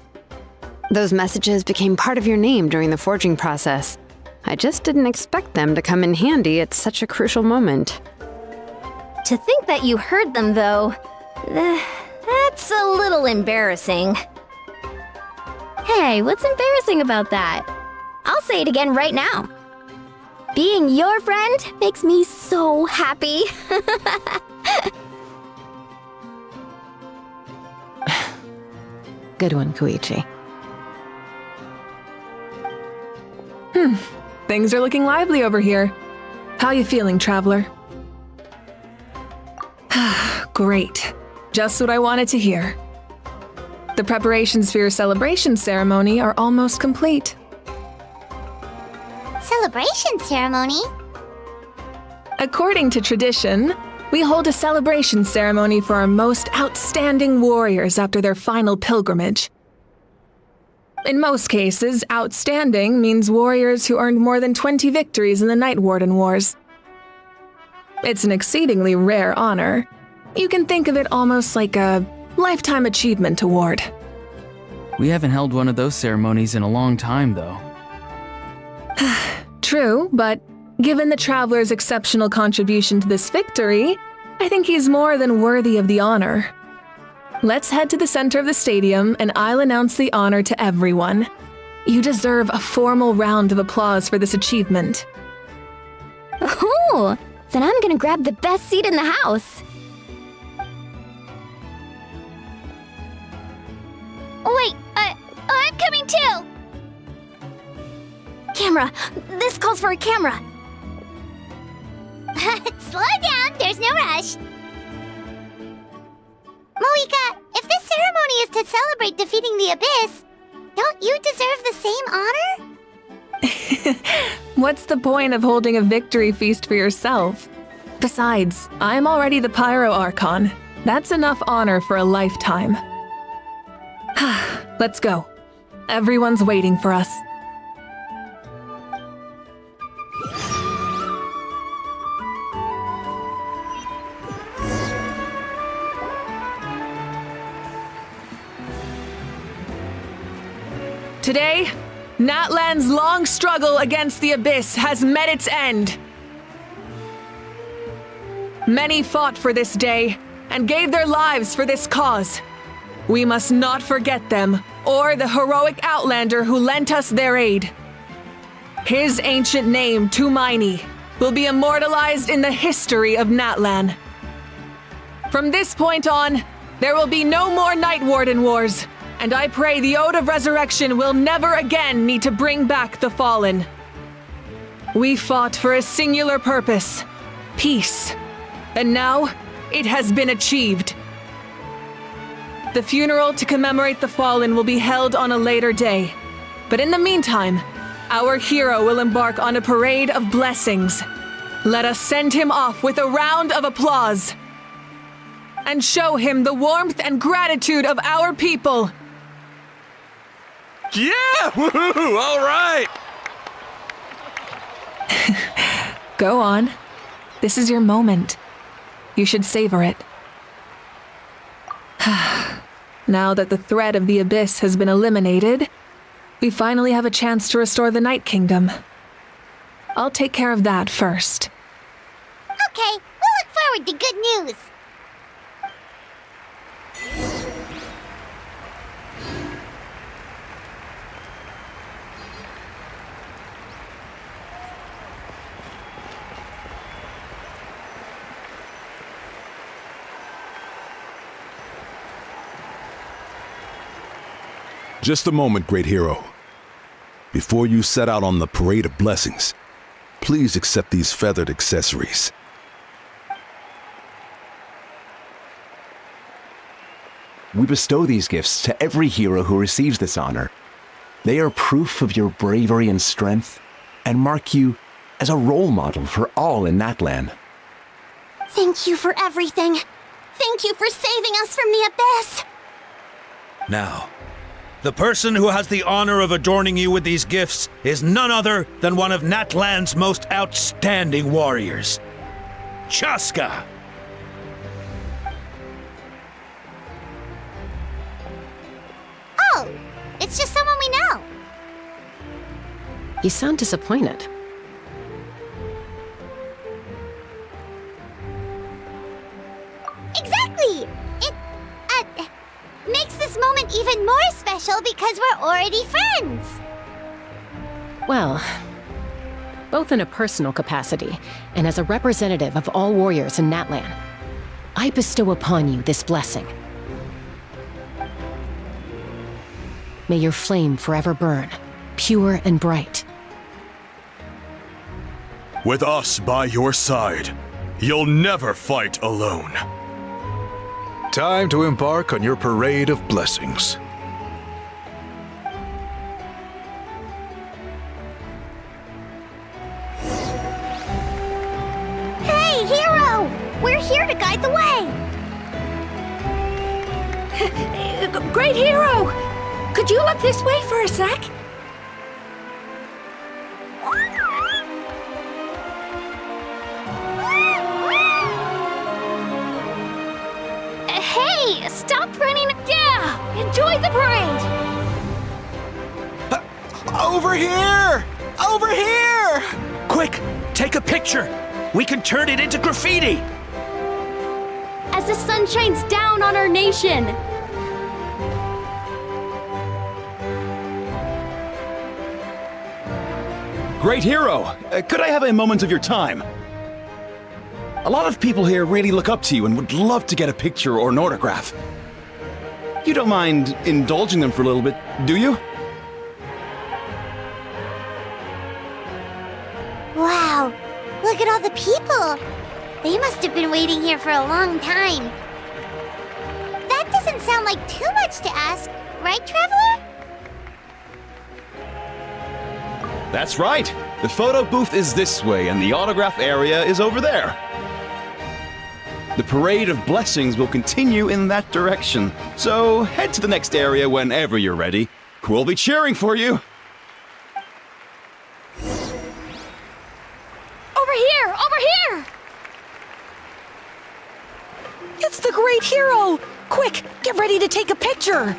Those messages became part of your name during the forging process. I just didn't expect them to come in handy at such a crucial moment. To think that you heard them, though, that's a little embarrassing. Hey, what's embarrassing about that? I'll say it again right now. Being your friend makes me so happy. Good one, Koichi. Things are looking lively over here. How you feeling, Traveler? Great. Just what I wanted to hear. The preparations for your celebration ceremony are almost complete. Celebration ceremony? According to tradition, we hold a celebration ceremony for our most outstanding warriors after their final pilgrimage. In most cases, outstanding means warriors who earned more than 20 victories in the Night Warden Wars. It's an exceedingly rare honor. You can think of it almost like a lifetime achievement award. We haven't held one of those ceremonies in a long time, though. True, but given the Traveler's exceptional contribution to this victory, I think he's more than worthy of the honor. Let's head to the center of the stadium and I'll announce the honor to everyone. You deserve a formal round of applause for this achievement. Ooh, then I'm gonna grab the best seat in the house. Wait, I'm coming too! Camera! This calls for a camera! Slow down, there's no rush. Moika, if this ceremony is to celebrate defeating the Abyss, don't you deserve the same honor? What's the point of holding a victory feast for yourself? Besides, I'm already the Pyro Archon. That's enough honor for a lifetime. Let's go. Everyone's waiting for us. Today, Natlan's long struggle against the Abyss has met its end. Many fought for this day and gave their lives for this cause. We must not forget them or the heroic Outlander who lent us their aid. His ancient name, Tumaini, will be immortalized in the history of Natlan. From this point on, there will be no more Night Warden wars, and I pray the Ode of Resurrection will never again need to bring back the fallen. We fought for a singular purpose, peace, and now it has been achieved. The funeral to commemorate the fallen will be held on a later day, but in the meantime, our hero will embark on a parade of blessings. Let us send him off with a round of applause and show him the warmth and gratitude of our people. Yeah! Woohoo! All right! Go on. This is your moment. You should savor it. Now that the threat of the Abyss has been eliminated, we finally have a chance to restore the Night Kingdom. I'll take care of that first. Okay, we'll look forward to good news. Just a moment, great hero. Before you set out on the parade of blessings, please accept these feathered accessories. We bestow these gifts to every hero who receives this honor. They are proof of your bravery and strength, and mark you as a role model for all in Natlan. Thank you for everything. Thank you for saving us from the Abyss. Now, the person who has the honor of adorning you with these gifts is none other than one of Natlan's most outstanding warriors, Chaska. Oh, it's just someone we know. You sound disappointed. Exactly! It, makes this moment even more special because we're already friends! Well, both in a personal capacity and as a representative of all warriors in Natlan, I bestow upon you this blessing. May your flame forever burn, pure and bright. With us by your side, you'll never fight alone. Time to embark on your parade of blessings. Hey, hero! We're here to guide the way! Great hero! Could you look this way for a sec? Hey, stop running! Yeah! Enjoy the parade! Over here! Over here! Quick, take a picture. We can turn it into graffiti. As the sun shines down on our nation. Great hero! Could I have a moment of your time? A lot of people here really look up to you and would love to get a picture or an autograph. You don't mind indulging them for a little bit, do you? Wow, look at all the people! They must have been waiting here for a long time. That doesn't sound like too much to ask, right, Traveler? That's right. The photo booth is this way and the autograph area is over there. The parade of blessings will continue in that direction, so head to the next area whenever you're ready. We'll be cheering for you. Over here! Over here! It's the great hero! Quick, get ready to take a picture!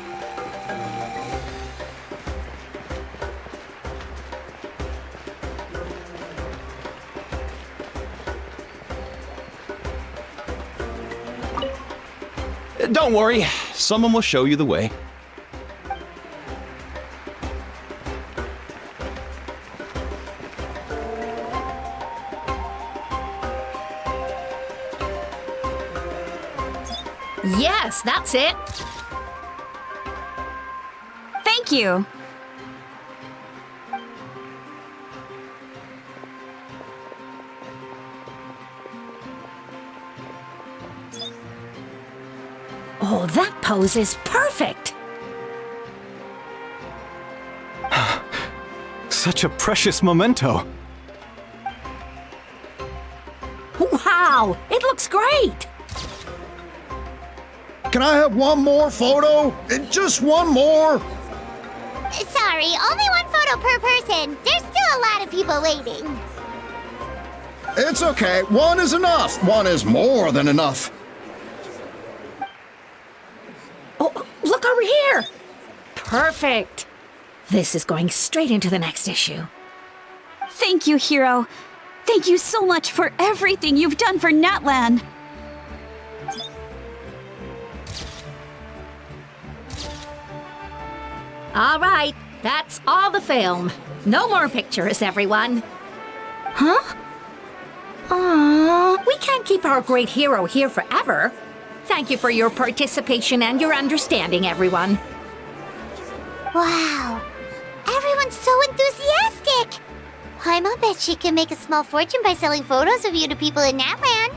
Don't worry, someone will show you the way. Yes, that's it. Thank you. Oh, that pose is perfect. Such a precious memento. Wow, it looks great. Can I have one more photo? Just one more. Sorry, only one photo per person. There's still a lot of people waiting. It's okay. One is enough. One is more than enough. Oh, look over here. Perfect. This is going straight into the next issue. Thank you, Hero. Thank you so much for everything you've done for Natlan. All right, that's all the film. No more pictures, everyone. Huh? Aww, we can't keep our great hero here forever. Thank you for your participation and your understanding, everyone. Wow. Everyone's so enthusiastic. Paimon bet she can make a small fortune by selling photos of you to people in Natlan.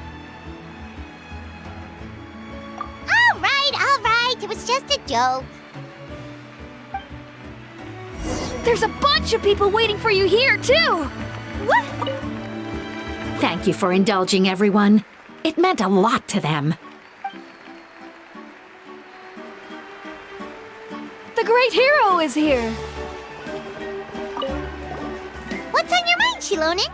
All right. It was just a joke. There's a bunch of people waiting for you here, too. What? Thank you for indulging, everyone. It meant a lot to them. The great hero is here. What's on your mind, Shilonen?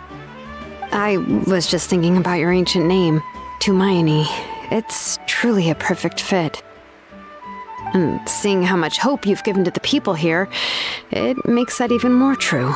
I was just thinking about your ancient name, Tumaini. It's truly a perfect fit. And seeing how much hope you've given to the people here, it makes that even more true.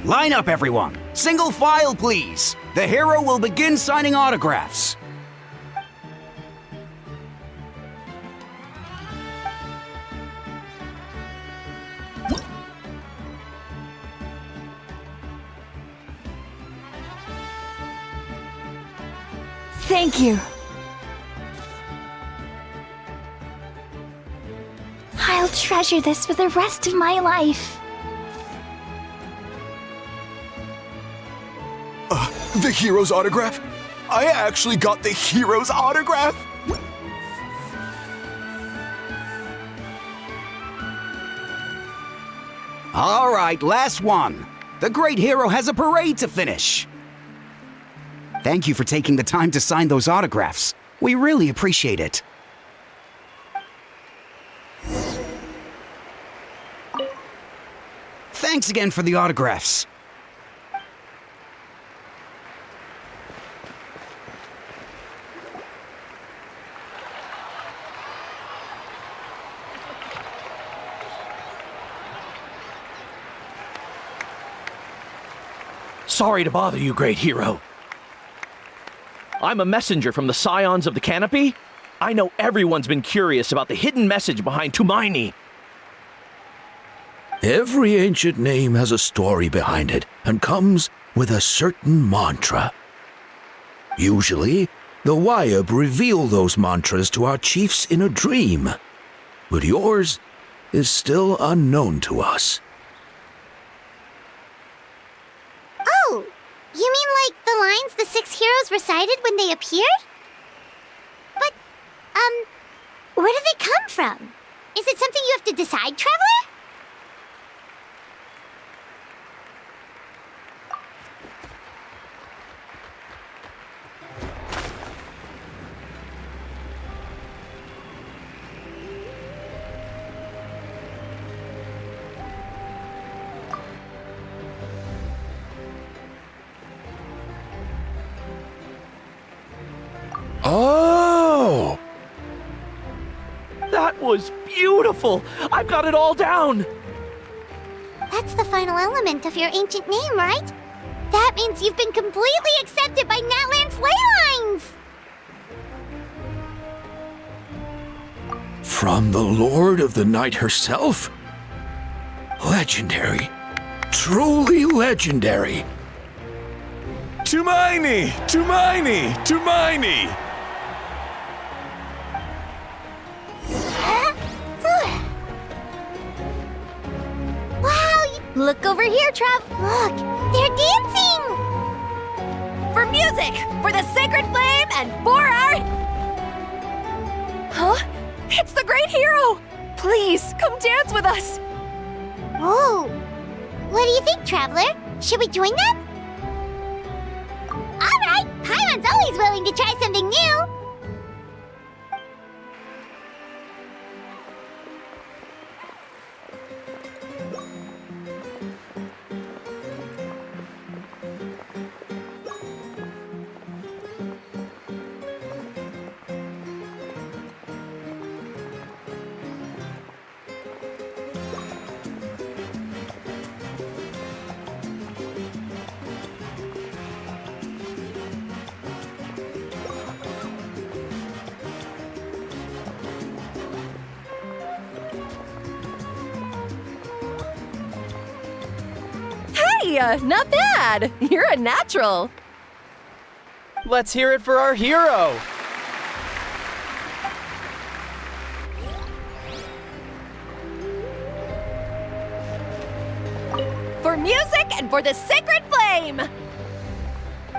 Line up, everyone. Single file, please. The hero will begin signing autographs. Thank you. I'll treasure this for the rest of my life. The hero's autograph? I actually got the hero's autograph? All right, last one. The great hero has a parade to finish. Thank you for taking the time to sign those autographs. We really appreciate it. Thanks again for the autographs. Sorry to bother you, great hero. I'm a messenger from the Scions of the Canopy. I know everyone's been curious about the hidden message behind Tumaini. Every ancient name has a story behind it and comes with a certain mantra. Usually, the Wayab reveal those mantras to our chiefs in a dream, but yours is still unknown to us. Oh, you mean like the lines the 6 heroes recited when they appeared? But, Where do they come from? Is it something you have to decide, Traveler? Oh! That was beautiful! I've got it all down! That's the final element of your ancient name, right? That means you've been completely accepted by Natlan's ley lines! From the Lord of the Night herself? Legendary. Truly legendary. Tumaini! Tumaini! Tumaini! Wow! Look over here, Trav! Look! They're dancing! For music! For the sacred flame and for our... Huh? It's the great hero! Please, come dance with us! Oh! What do you think, Traveler? Should we join them? Alright! Paimon's always willing to try something new! Hey, not bad! You're a natural! Let's hear it for our hero! For music and for the sacred flame!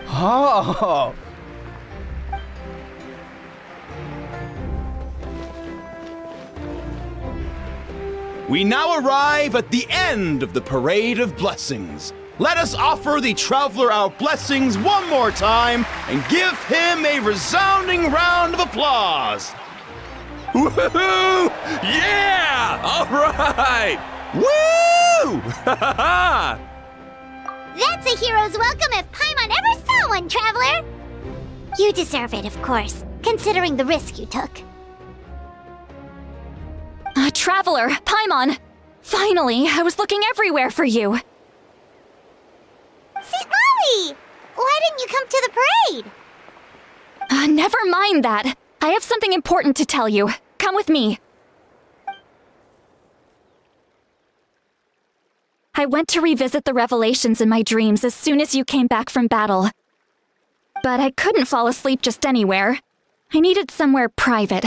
Oh! We now arrive at the end of the Parade of Blessings. Let us offer the Traveler our blessings one more time and give him a resounding round of applause. Woohoo! Yeah! All right! Woo! That's a hero's welcome if Paimon ever saw one, Traveler! You deserve it, of course, considering the risk you took. Traveler, Paimon! Finally, I was looking everywhere for you! St. Molly! Why didn't you come to the parade? Never mind that. I have something important to tell you. Come with me. I went to revisit the revelations in my dreams as soon as you came back from battle. But I couldn't fall asleep just anywhere. I needed somewhere private.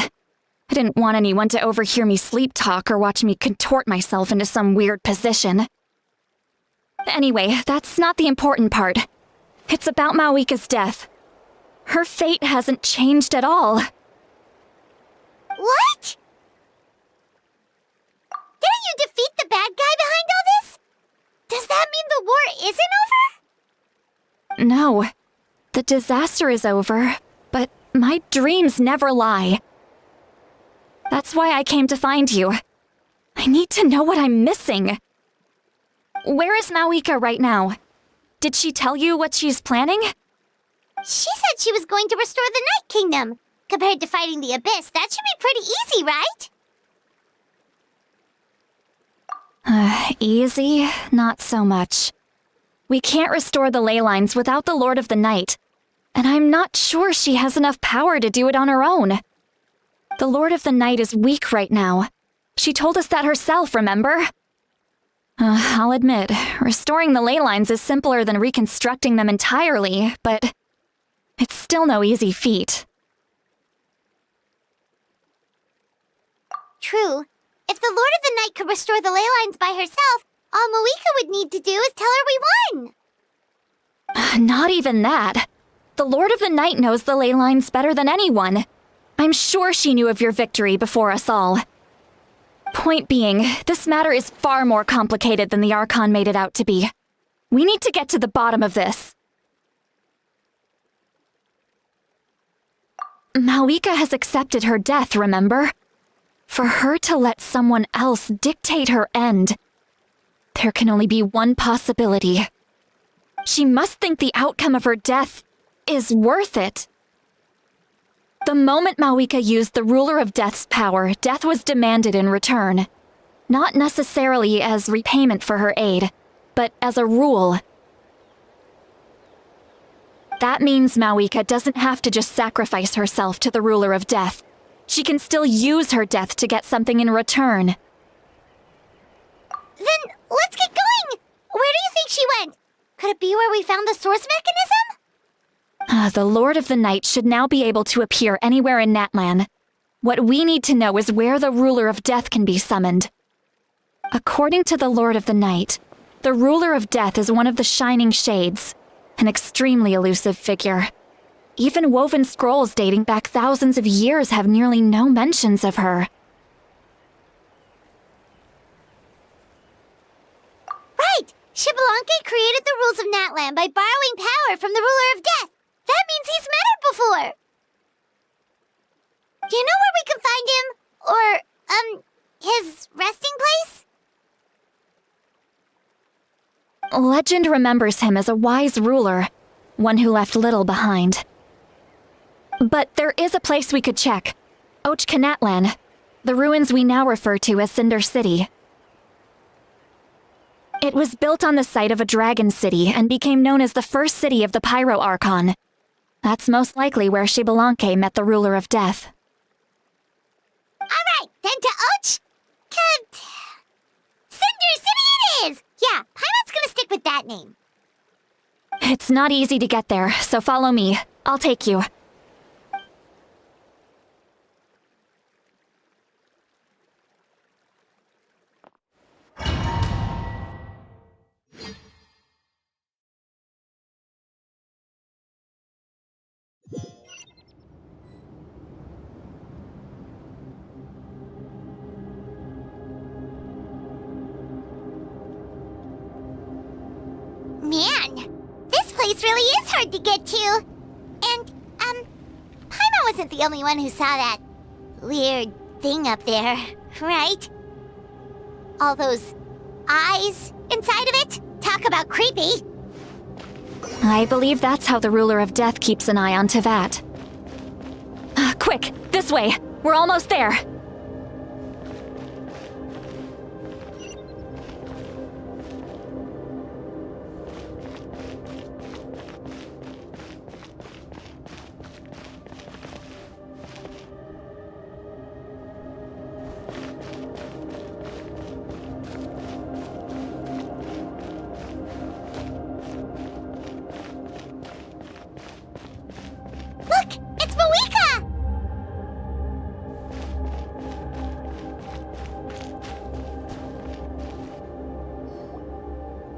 I didn't want anyone to overhear me sleep talk or watch me contort myself into some weird position. Anyway, that's not the important part. It's about Mawika's death. Her fate hasn't changed at all. What? Didn't you defeat the bad guy behind all this? Does that mean the war isn't over? No. The disaster is over, but my dreams never lie. That's why I came to find you. I need to know what I'm missing. Where is Mawika right now? Did she tell you what she's planning? She said she was going to restore the Night Kingdom. Compared to fighting the Abyss, that should be pretty easy, right? Easy? Not so much. We can't restore the ley lines without the Lord of the Night, and I'm not sure she has enough power to do it on her own. The Lord of the Night is weak right now. She told us that herself, remember? I'll admit, restoring the ley lines is simpler than reconstructing them entirely, but it's still no easy feat. True. If the Lord of the Night could restore the ley lines by herself, all Mawika would need to do is tell her we won. Not even that. The Lord of the Night knows the ley lines better than anyone. I'm sure she knew of your victory before us all. Point being, this matter is far more complicated than the Archon made it out to be. We need to get to the bottom of this. Malika has accepted her death, remember? For her to let someone else dictate her end, there can only be one possibility. She must think the outcome of her death is worth it. The moment Malika used the Ruler of Death's power, death was demanded in return. Not necessarily as repayment for her aid, but as a rule. That means Malika doesn't have to just sacrifice herself to the Ruler of Death. She can still use her death to get something in return. Then let's get going! Where do you think she went? Could it be where we found the source mechanism? The Lord of the Night should now be able to appear anywhere in Natlan. What we need to know is where the Ruler of Death can be summoned. According to the Lord of the Night, the Ruler of Death is one of the Shining Shades, an extremely elusive figure. Even woven scrolls dating back thousands of years have nearly no mentions of her. Right! Xbalanque created the rules of Natlan by borrowing power from the Ruler of Death. That means he's met her before. Do you know where we can find him? Or, his resting place? Legend remembers him as a wise ruler, one who left little behind. But there is a place we could check. Ochkanatlan, the ruins we now refer to as Cinder City. It was built on the site of a dragon city and became known as the first city of the Pyro Archon. That's most likely where Xbalanque met the Ruler of Death. Alright, then to Cinder City it is! Yeah, Pyro's gonna stick with that name. It's not easy to get there, so follow me. I'll take you. Man, this place really is hard to get to. And, Paimon wasn't the only one who saw that weird thing up there, right? All those eyes inside of it? Talk about creepy. I believe that's how the Ruler of Death keeps an eye on Tevat. Quick, this way! We're almost there! Look! It's Moika!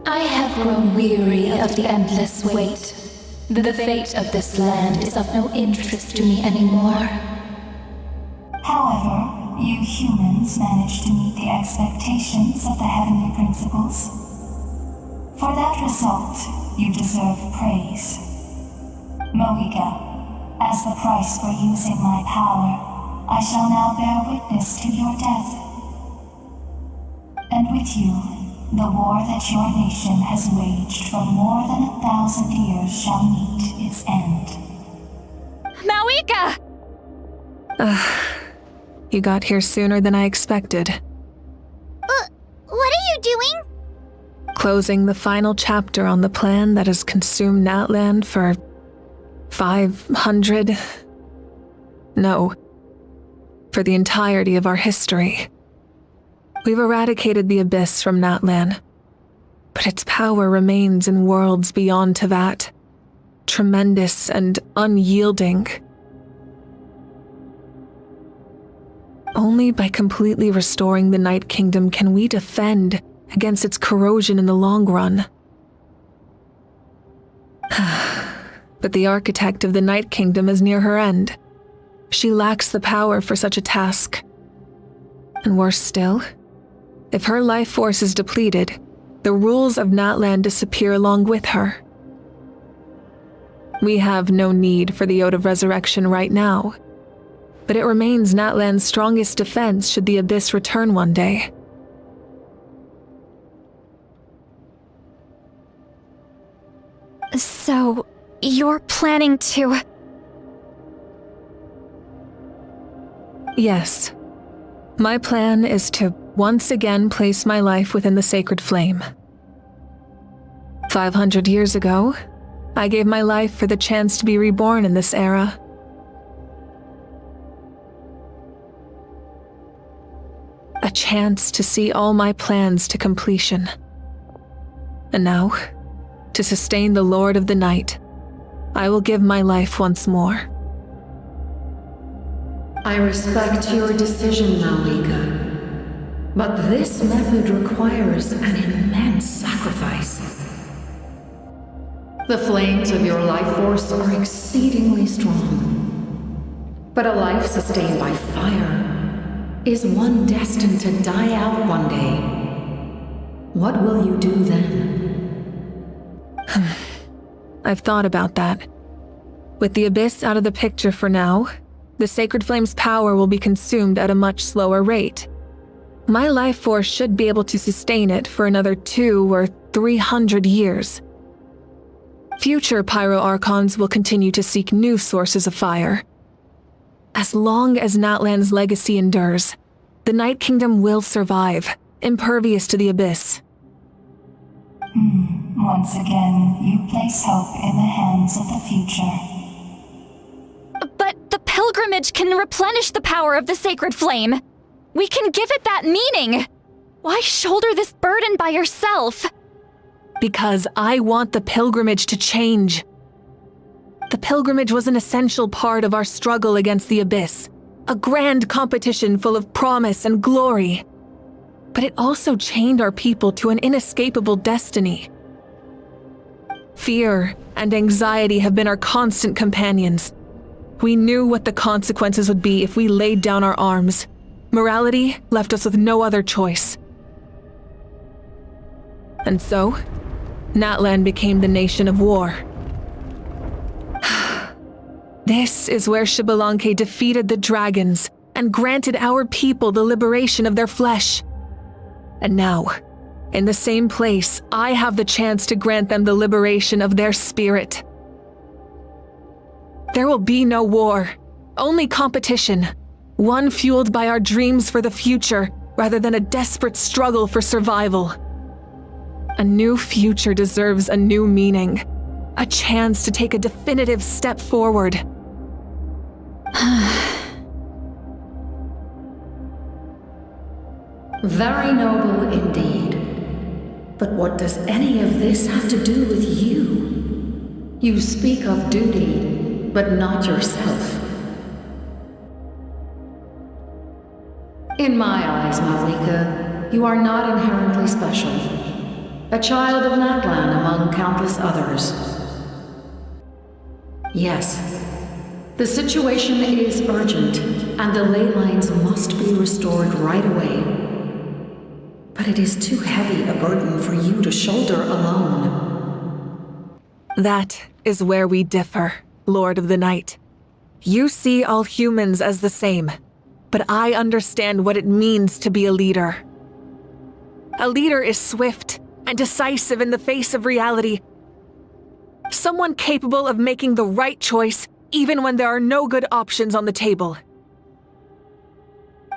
I have grown weary of the endless wait. The fate of this land is of no interest to me anymore. However, you humans managed to meet the expectations of the heavenly principles. For that result, you deserve praise. Moika, as the price for using my power, I shall now bear witness to your death. And with you, the war that your nation has waged for more than 1,000 years shall meet its end. Malika! You got here sooner than I expected. What are you doing? Closing the final chapter on the plan that has consumed Natlan for 500... No. For the entirety of our history. We've eradicated the Abyss from Natlan, but its power remains in worlds beyond Tevat, tremendous and unyielding. Only by completely restoring the Night Kingdom can we defend against its corrosion in the long run. But the architect of the Night Kingdom is near her end. She lacks the power for such a task. And worse still, if her life force is depleted, the rules of Natlan disappear along with her. We have no need for the Ode of Resurrection right now, but it remains Natlan's strongest defense should the Abyss return one day. So, you're planning to… Yes. My plan is to once again place my life within the sacred flame. 500 years ago, I gave my life for the chance to be reborn in this era. A chance to see all my plans to completion. And now, to sustain the Lord of the Night, I will give my life once more. I respect your decision, Malika, but this method requires an immense sacrifice. The flames of your life force are exceedingly strong, but a life sustained by fire is one destined to die out one day. What will you do then? I've thought about that. With the Abyss out of the picture for now, the Sacred Flame's power will be consumed at a much slower rate. My life force should be able to sustain it for another 200 or 300 years. Future Pyro-Archons will continue to seek new sources of fire. As long as Natlan's legacy endures, the Night Kingdom will survive, impervious to the Abyss. Once again, you place hope in the hands of the future. But the pilgrimage can replenish the power of the sacred flame. We can give it that meaning. Why shoulder this burden by yourself? Because I want the pilgrimage to change. The pilgrimage was an essential part of our struggle against the Abyss, a grand competition full of promise and glory. But it also chained our people to an inescapable destiny. Fear and anxiety have been our constant companions. We knew what the consequences would be if we laid down our arms. Morality left us with no other choice. And so, Natlan became the nation of war. This is where Xbalanque defeated the dragons and granted our people the liberation of their flesh. And now, in the same place, I have the chance to grant them the liberation of their spirit. There will be no war, only competition, one fueled by our dreams for the future rather than a desperate struggle for survival. A new future deserves a new meaning, a chance to take a definitive step forward. Very noble indeed. But what does any of this have to do with you? You speak of duty, but not yourself. In my eyes, Malika, you are not inherently special. A child of Natlan among countless others. Yes, the situation is urgent, and the ley lines must be restored right away. But it is too heavy a burden for you to shoulder alone. That is where we differ, Lord of the Night. You see all humans as the same, but I understand what it means to be a leader. A leader is swift and decisive in the face of reality. Someone capable of making the right choice even when there are no good options on the table.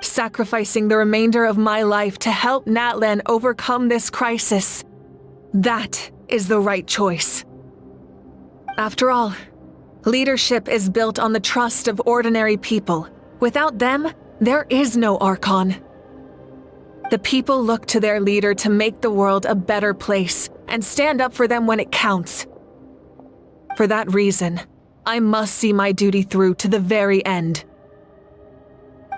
Sacrificing the remainder of my life to help Natlan overcome this crisis. That is the right choice. After all, leadership is built on the trust of ordinary people. Without them, there is no Archon. The people look to their leader to make the world a better place and stand up for them when it counts. For that reason, I must see my duty through to the very end.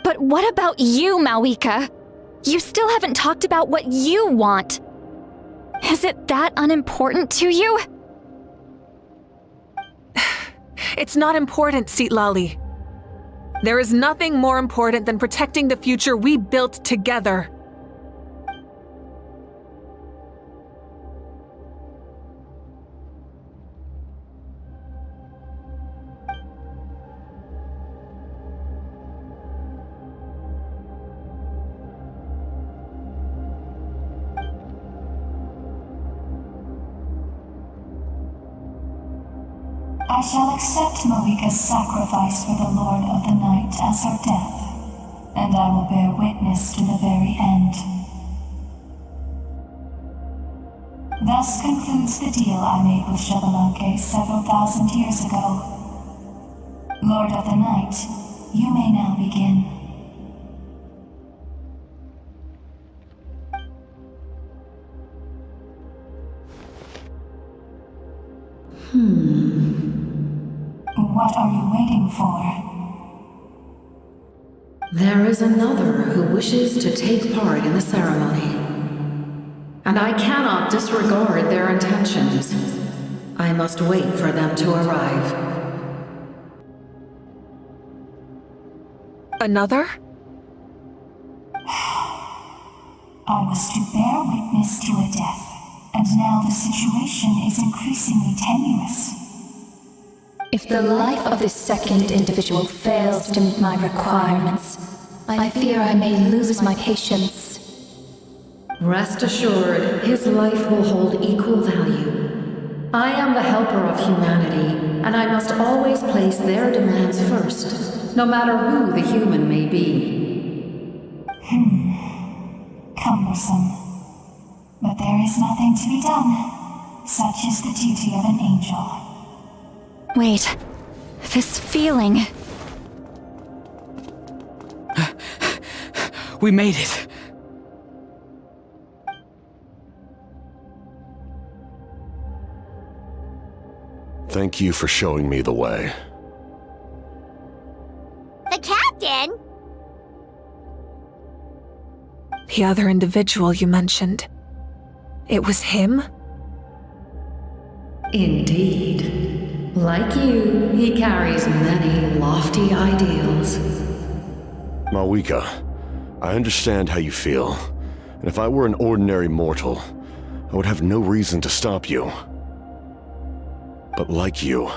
But what about you, Malika? You still haven't talked about what you want. Is it that unimportant to you? It's not important, Citlali. There is nothing more important than protecting the future we built together. I shall accept Moika's sacrifice for the Lord of the Night as her death, and I will bear witness to the very end. Thus concludes the deal I made with Xbalanque several thousand years ago. Lord of the Night, you may now begin. What are you waiting for? There is another who wishes to take part in the ceremony, and I cannot disregard their intentions. I must wait for them to arrive. Another? I was to bear witness to a death, and now the situation is increasingly tenuous. If the life of this second individual fails to meet my requirements, I fear I may lose my patience. Rest assured, his life will hold equal value. I am the helper of humanity, and I must always place their demands first, no matter who the human may be. Cumbersome. But there is nothing to be done. Such is the duty of an angel. Wait, this feeling. We made it. Thank you for showing me the way. The captain? The other individual you mentioned. It was him? Indeed. Like you, he carries many lofty ideals. Mawika, I understand how you feel, and if I were an ordinary mortal, I would have no reason to stop you. But like you,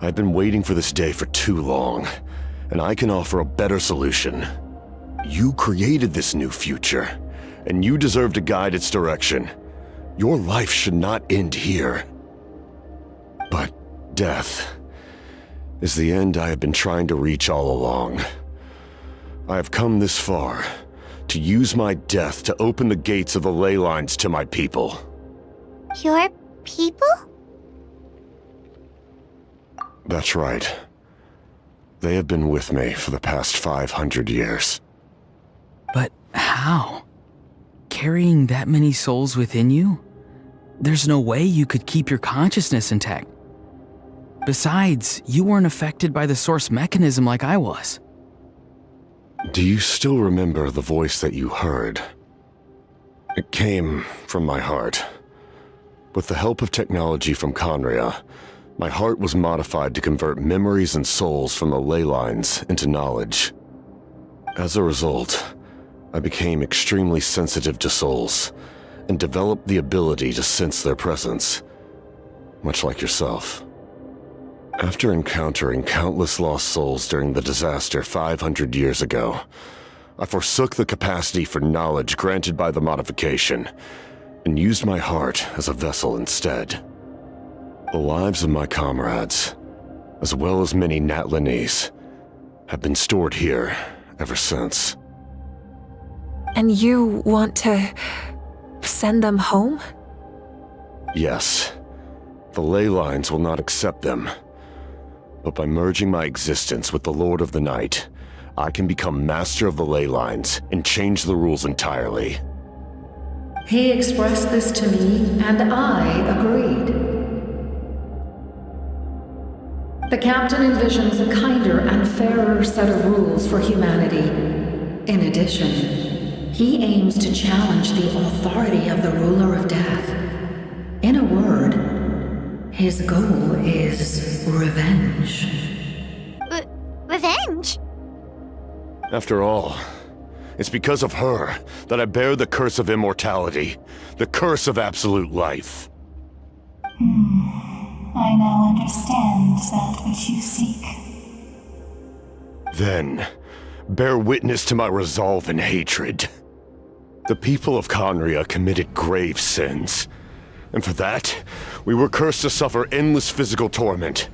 I've been waiting for this day for too long, and I can offer a better solution. You created this new future, and you deserve to guide its direction. Your life should not end here. But death is the end I have been trying to reach all along. I have come this far to use my death to open the gates of the ley lines to my people. Your people? That's right. They have been with me for the past 500 years. But how? Carrying that many souls within you? There's no way you could keep your consciousness intact. Besides, you weren't affected by the source mechanism like I was. Do you still remember the voice that you heard? It came from my heart. With the help of technology from Conria, my heart was modified to convert memories and souls from the ley lines into knowledge. As a result, I became extremely sensitive to souls, and developed the ability to sense their presence, much like yourself. After encountering countless lost souls during the disaster 500 years ago, I forsook the capacity for knowledge granted by the modification, and used my heart as a vessel instead. The lives of my comrades, as well as many Natlanese, have been stored here ever since. And you want to send them home? Yes. The ley lines will not accept them. But by merging my existence with the Lord of the Night, I can become master of the ley lines and change the rules entirely. He expressed this to me, and I agreed. The captain envisions a kinder and fairer set of rules for humanity. In addition, he aims to challenge the authority of the ruler of death. In a word, his goal is revenge. Revenge? After all, it's because of her that I bear the curse of immortality, the curse of absolute life. I now understand that which you seek. Then, bear witness to my resolve and hatred. The people of Conria committed grave sins, and for that, we were cursed to suffer endless physical torment,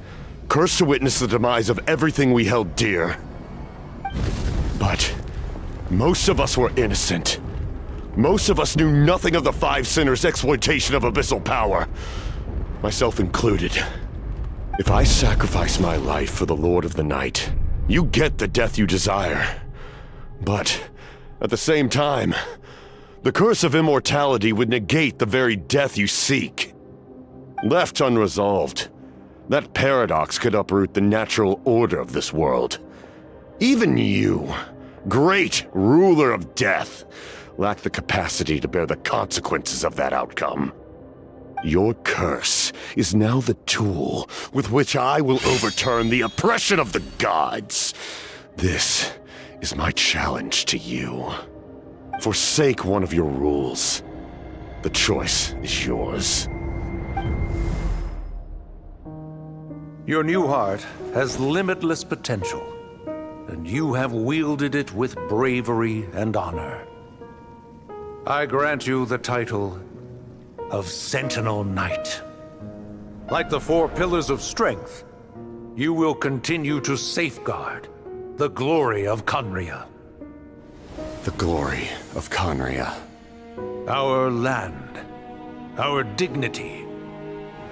cursed to witness the demise of everything we held dear. But most of us were innocent. Most of us knew nothing of the Five Sinners' exploitation of abyssal power, myself included. If I sacrifice my life for the Lord of the Night, you get the death you desire. But at the same time, the curse of immortality would negate the very death you seek. Left unresolved, that paradox could uproot the natural order of this world. Even you, great ruler of death, lack the capacity to bear the consequences of that outcome. Your curse is now the tool with which I will overturn the oppression of the gods. This is my challenge to you. Forsake one of your rules. The choice is yours. Your new heart has limitless potential, and you have wielded it with bravery and honor. I grant you the title of Sentinel Knight. Like the four pillars of strength, you will continue to safeguard the glory of Conria. The glory of Conria. Our land, our dignity,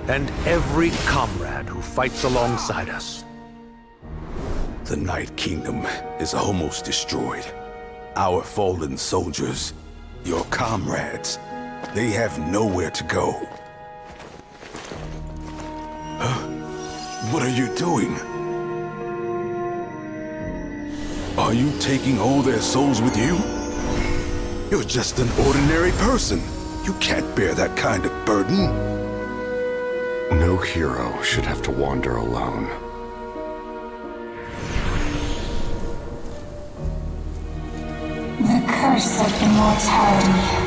and every comrade who fights alongside us. The Night Kingdom is almost destroyed. Our fallen soldiers, your comrades, they have nowhere to go. What are you doing? Are you taking all their souls with you? You're just an ordinary person. You can't bear that kind of burden. No hero should have to wander alone. The curse of immortality.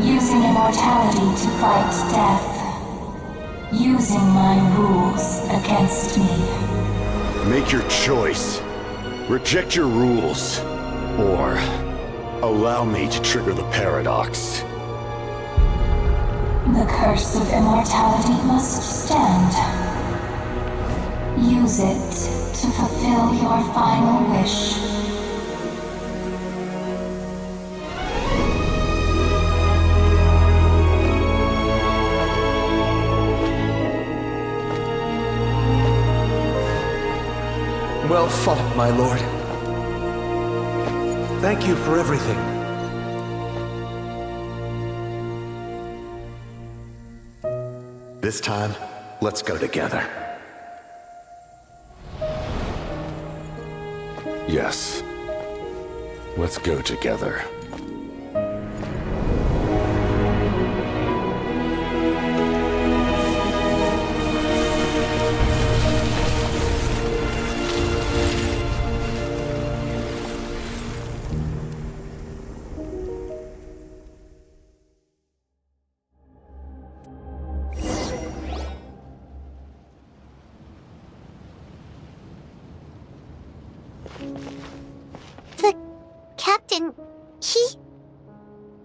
Using immortality to fight death. Using my rules against me. Make your choice. Reject your rules. Or allow me to trigger the paradox. The curse of immortality must stand. Use it to fulfill your final wish. Well fought, my lord. Thank you for everything. This time, let's go together. Yes. Let's go together.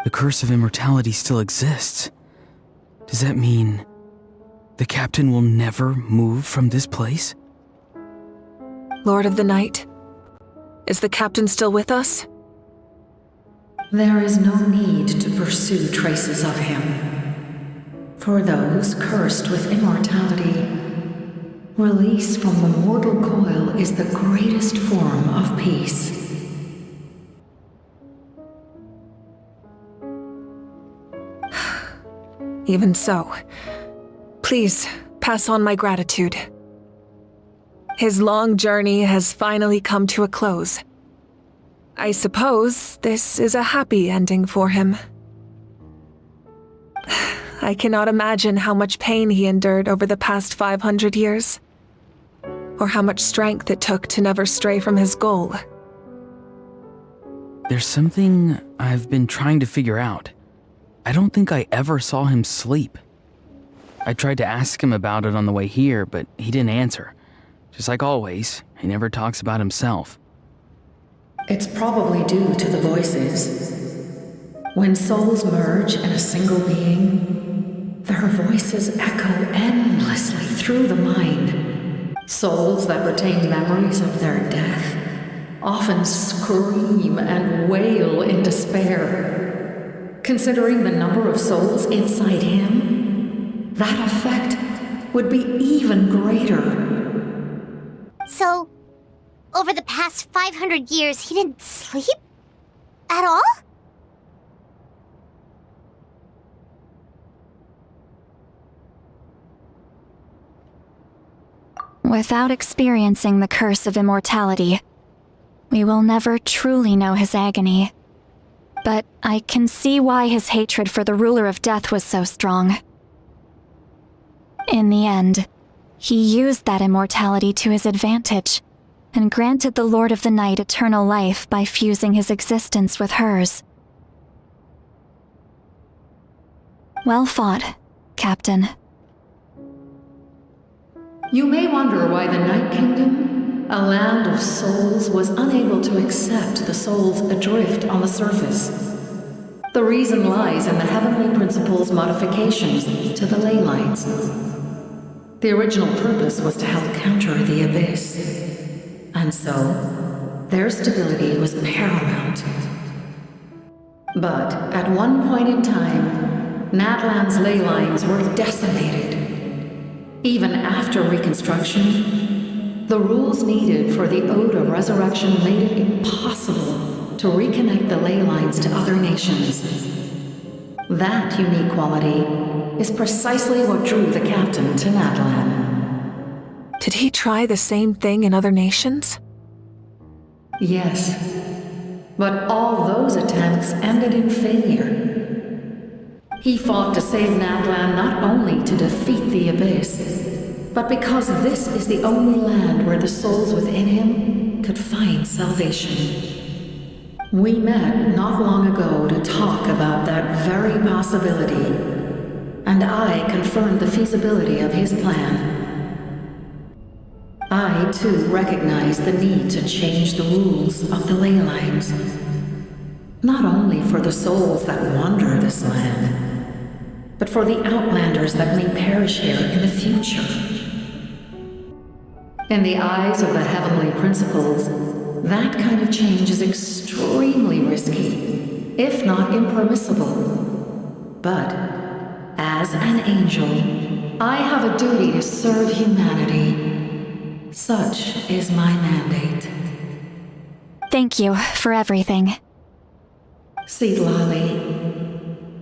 The curse of immortality still exists. Does that mean the captain will never move from this place? Lord of the Night, is the captain still with us? There is no need to pursue traces of him. For those cursed with immortality, release from the mortal coil is the greatest form of peace. Even so, please pass on my gratitude. His long journey has finally come to a close. I suppose this is a happy ending for him. I cannot imagine how much pain he endured over the past 500 years. or how much strength it took to never stray from his goal. There's something I've been trying to figure out. I don't think I ever saw him sleep. I tried to ask him about it on the way here, but he didn't answer. Just like always, he never talks about himself. It's probably due to the voices. When souls merge in a single being, their voices echo endlessly through the mind. Souls that retain memories of their death often scream and wail in despair. Considering the number of souls inside him, that effect would be even greater. So, over the past 500 years, he didn't sleep? At all? Without experiencing the curse of immortality, we will never truly know his agony. But I can see why his hatred for the ruler of death was so strong. In the end, he used that immortality to his advantage, and granted the Lord of the Night eternal life by fusing his existence with hers. Well fought, Captain. You may wonder why the Night Kingdom, a land of souls, was unable to accept the souls adrift on the surface. The reason lies in the Heavenly Principle's modifications to the ley lines. The original purpose was to help counter the Abyss, and so their stability was paramount. But at one point in time, Natlan's ley lines were decimated. Even after reconstruction, the rules needed for the Ode of Resurrection made it impossible to reconnect the ley lines to other nations. That unique quality is precisely what drew the captain to Natlan. Did he try the same thing in other nations? Yes, but all those attempts ended in failure. He fought to save Natlan not only to defeat the Abyss, but because this is the only land where the souls within him could find salvation. We met not long ago to talk about that very possibility, and I confirmed the feasibility of his plan. I, too, recognize the need to change the rules of the ley lines, not only for the souls that wander this land, but for the outlanders that may perish here in the future. In the eyes of the Heavenly Principles, that kind of change is extremely risky, if not impermissible. But, as an angel, I have a duty to serve humanity. Such is my mandate. Thank you for everything. See, Lali,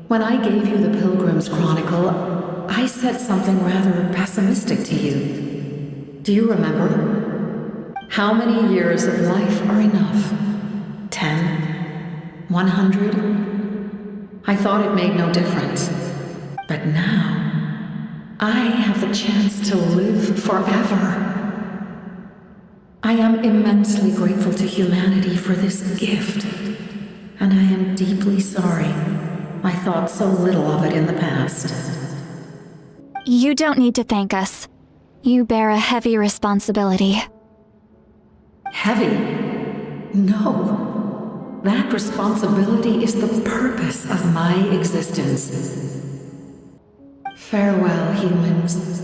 when I gave you the Pilgrim's Chronicle, I said something rather pessimistic to you. Do you remember? How many years of life are enough? 10? 100? I thought it made no difference. But now, I have the chance to live forever. I am immensely grateful to humanity for this gift, and I am deeply sorry I thought so little of it in the past. You don't need to thank us. You bear a heavy responsibility. Heavy? No. That responsibility is the purpose of my existence. Farewell, humans.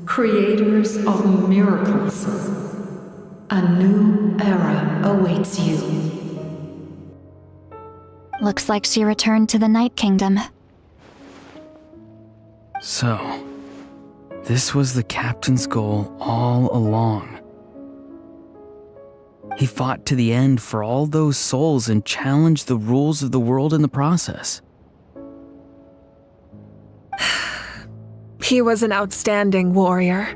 Creators of miracles. A new era awaits you. Looks like she returned to the Night Kingdom. So, this was the captain's goal all along. He fought to the end for all those souls and challenged the rules of the world in the process. He was an outstanding warrior.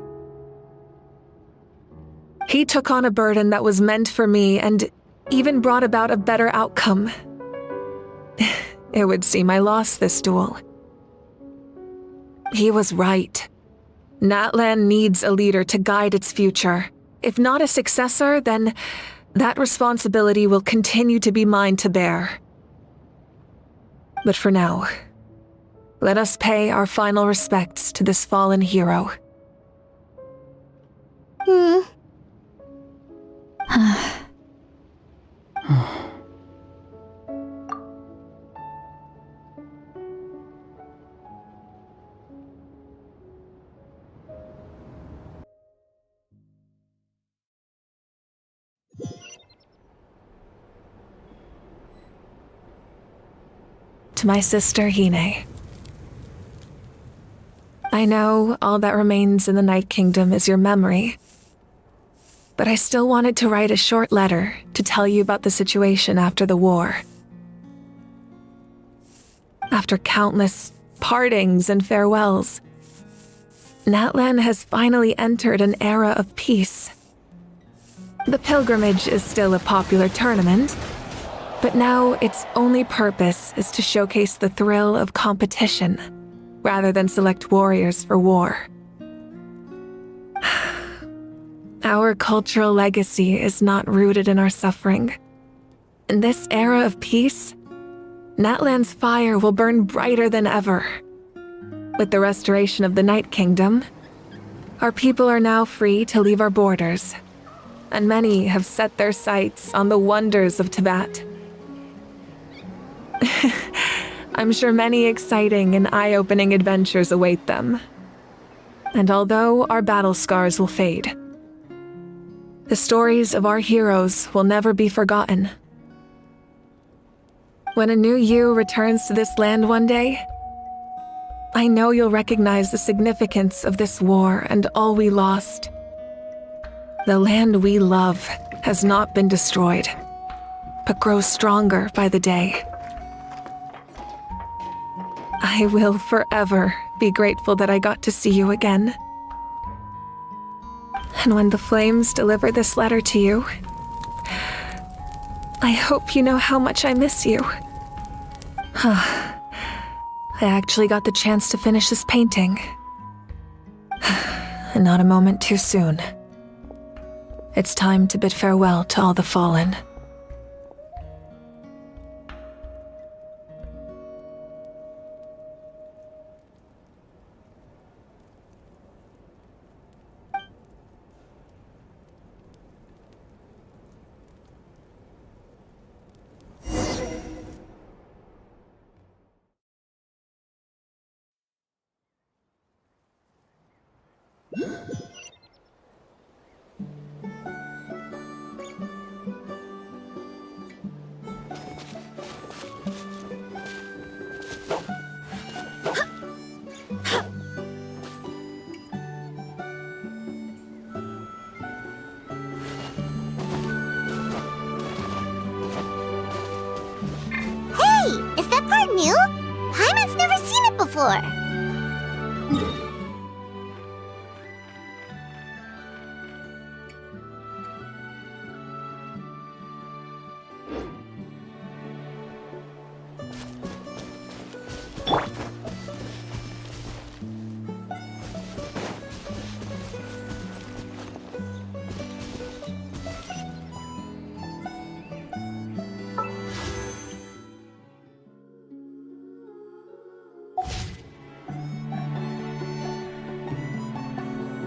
He took on a burden that was meant for me and even brought about a better outcome. It would seem I lost this duel. He was right. Natlan needs a leader to guide its future, If not a successor, then that responsibility will continue to be mine to bear. But for now, let us pay our final respects to this fallen hero. To my sister Hine. I know all that remains in the Night Kingdom is your memory, but I still wanted to write a short letter to tell you about the situation after the war. After countless partings and farewells, Natlan has finally entered an era of peace. The pilgrimage is still a popular tournament, but now its only purpose is to showcase the thrill of competition, rather than select warriors for war. Our cultural legacy is not rooted in our suffering. In this era of peace, Natlan's fire will burn brighter than ever. With the restoration of the Night Kingdom, our people are now free to leave our borders, and many have set their sights on the wonders of Tibet. I'm sure many exciting and eye-opening adventures await them. And although our battle scars will fade, the stories of our heroes will never be forgotten. When a new you returns to this land one day, I know you'll recognize the significance of this war and all we lost. The land we love has not been destroyed, but grows stronger by the day. I will forever be grateful that I got to see you again. And when the flames deliver this letter to you, I hope you know how much I miss you. I actually got the chance to finish this painting. And not a moment too soon. It's time to bid farewell to all the fallen. Hey, is that part new? Paimon's never seen it before.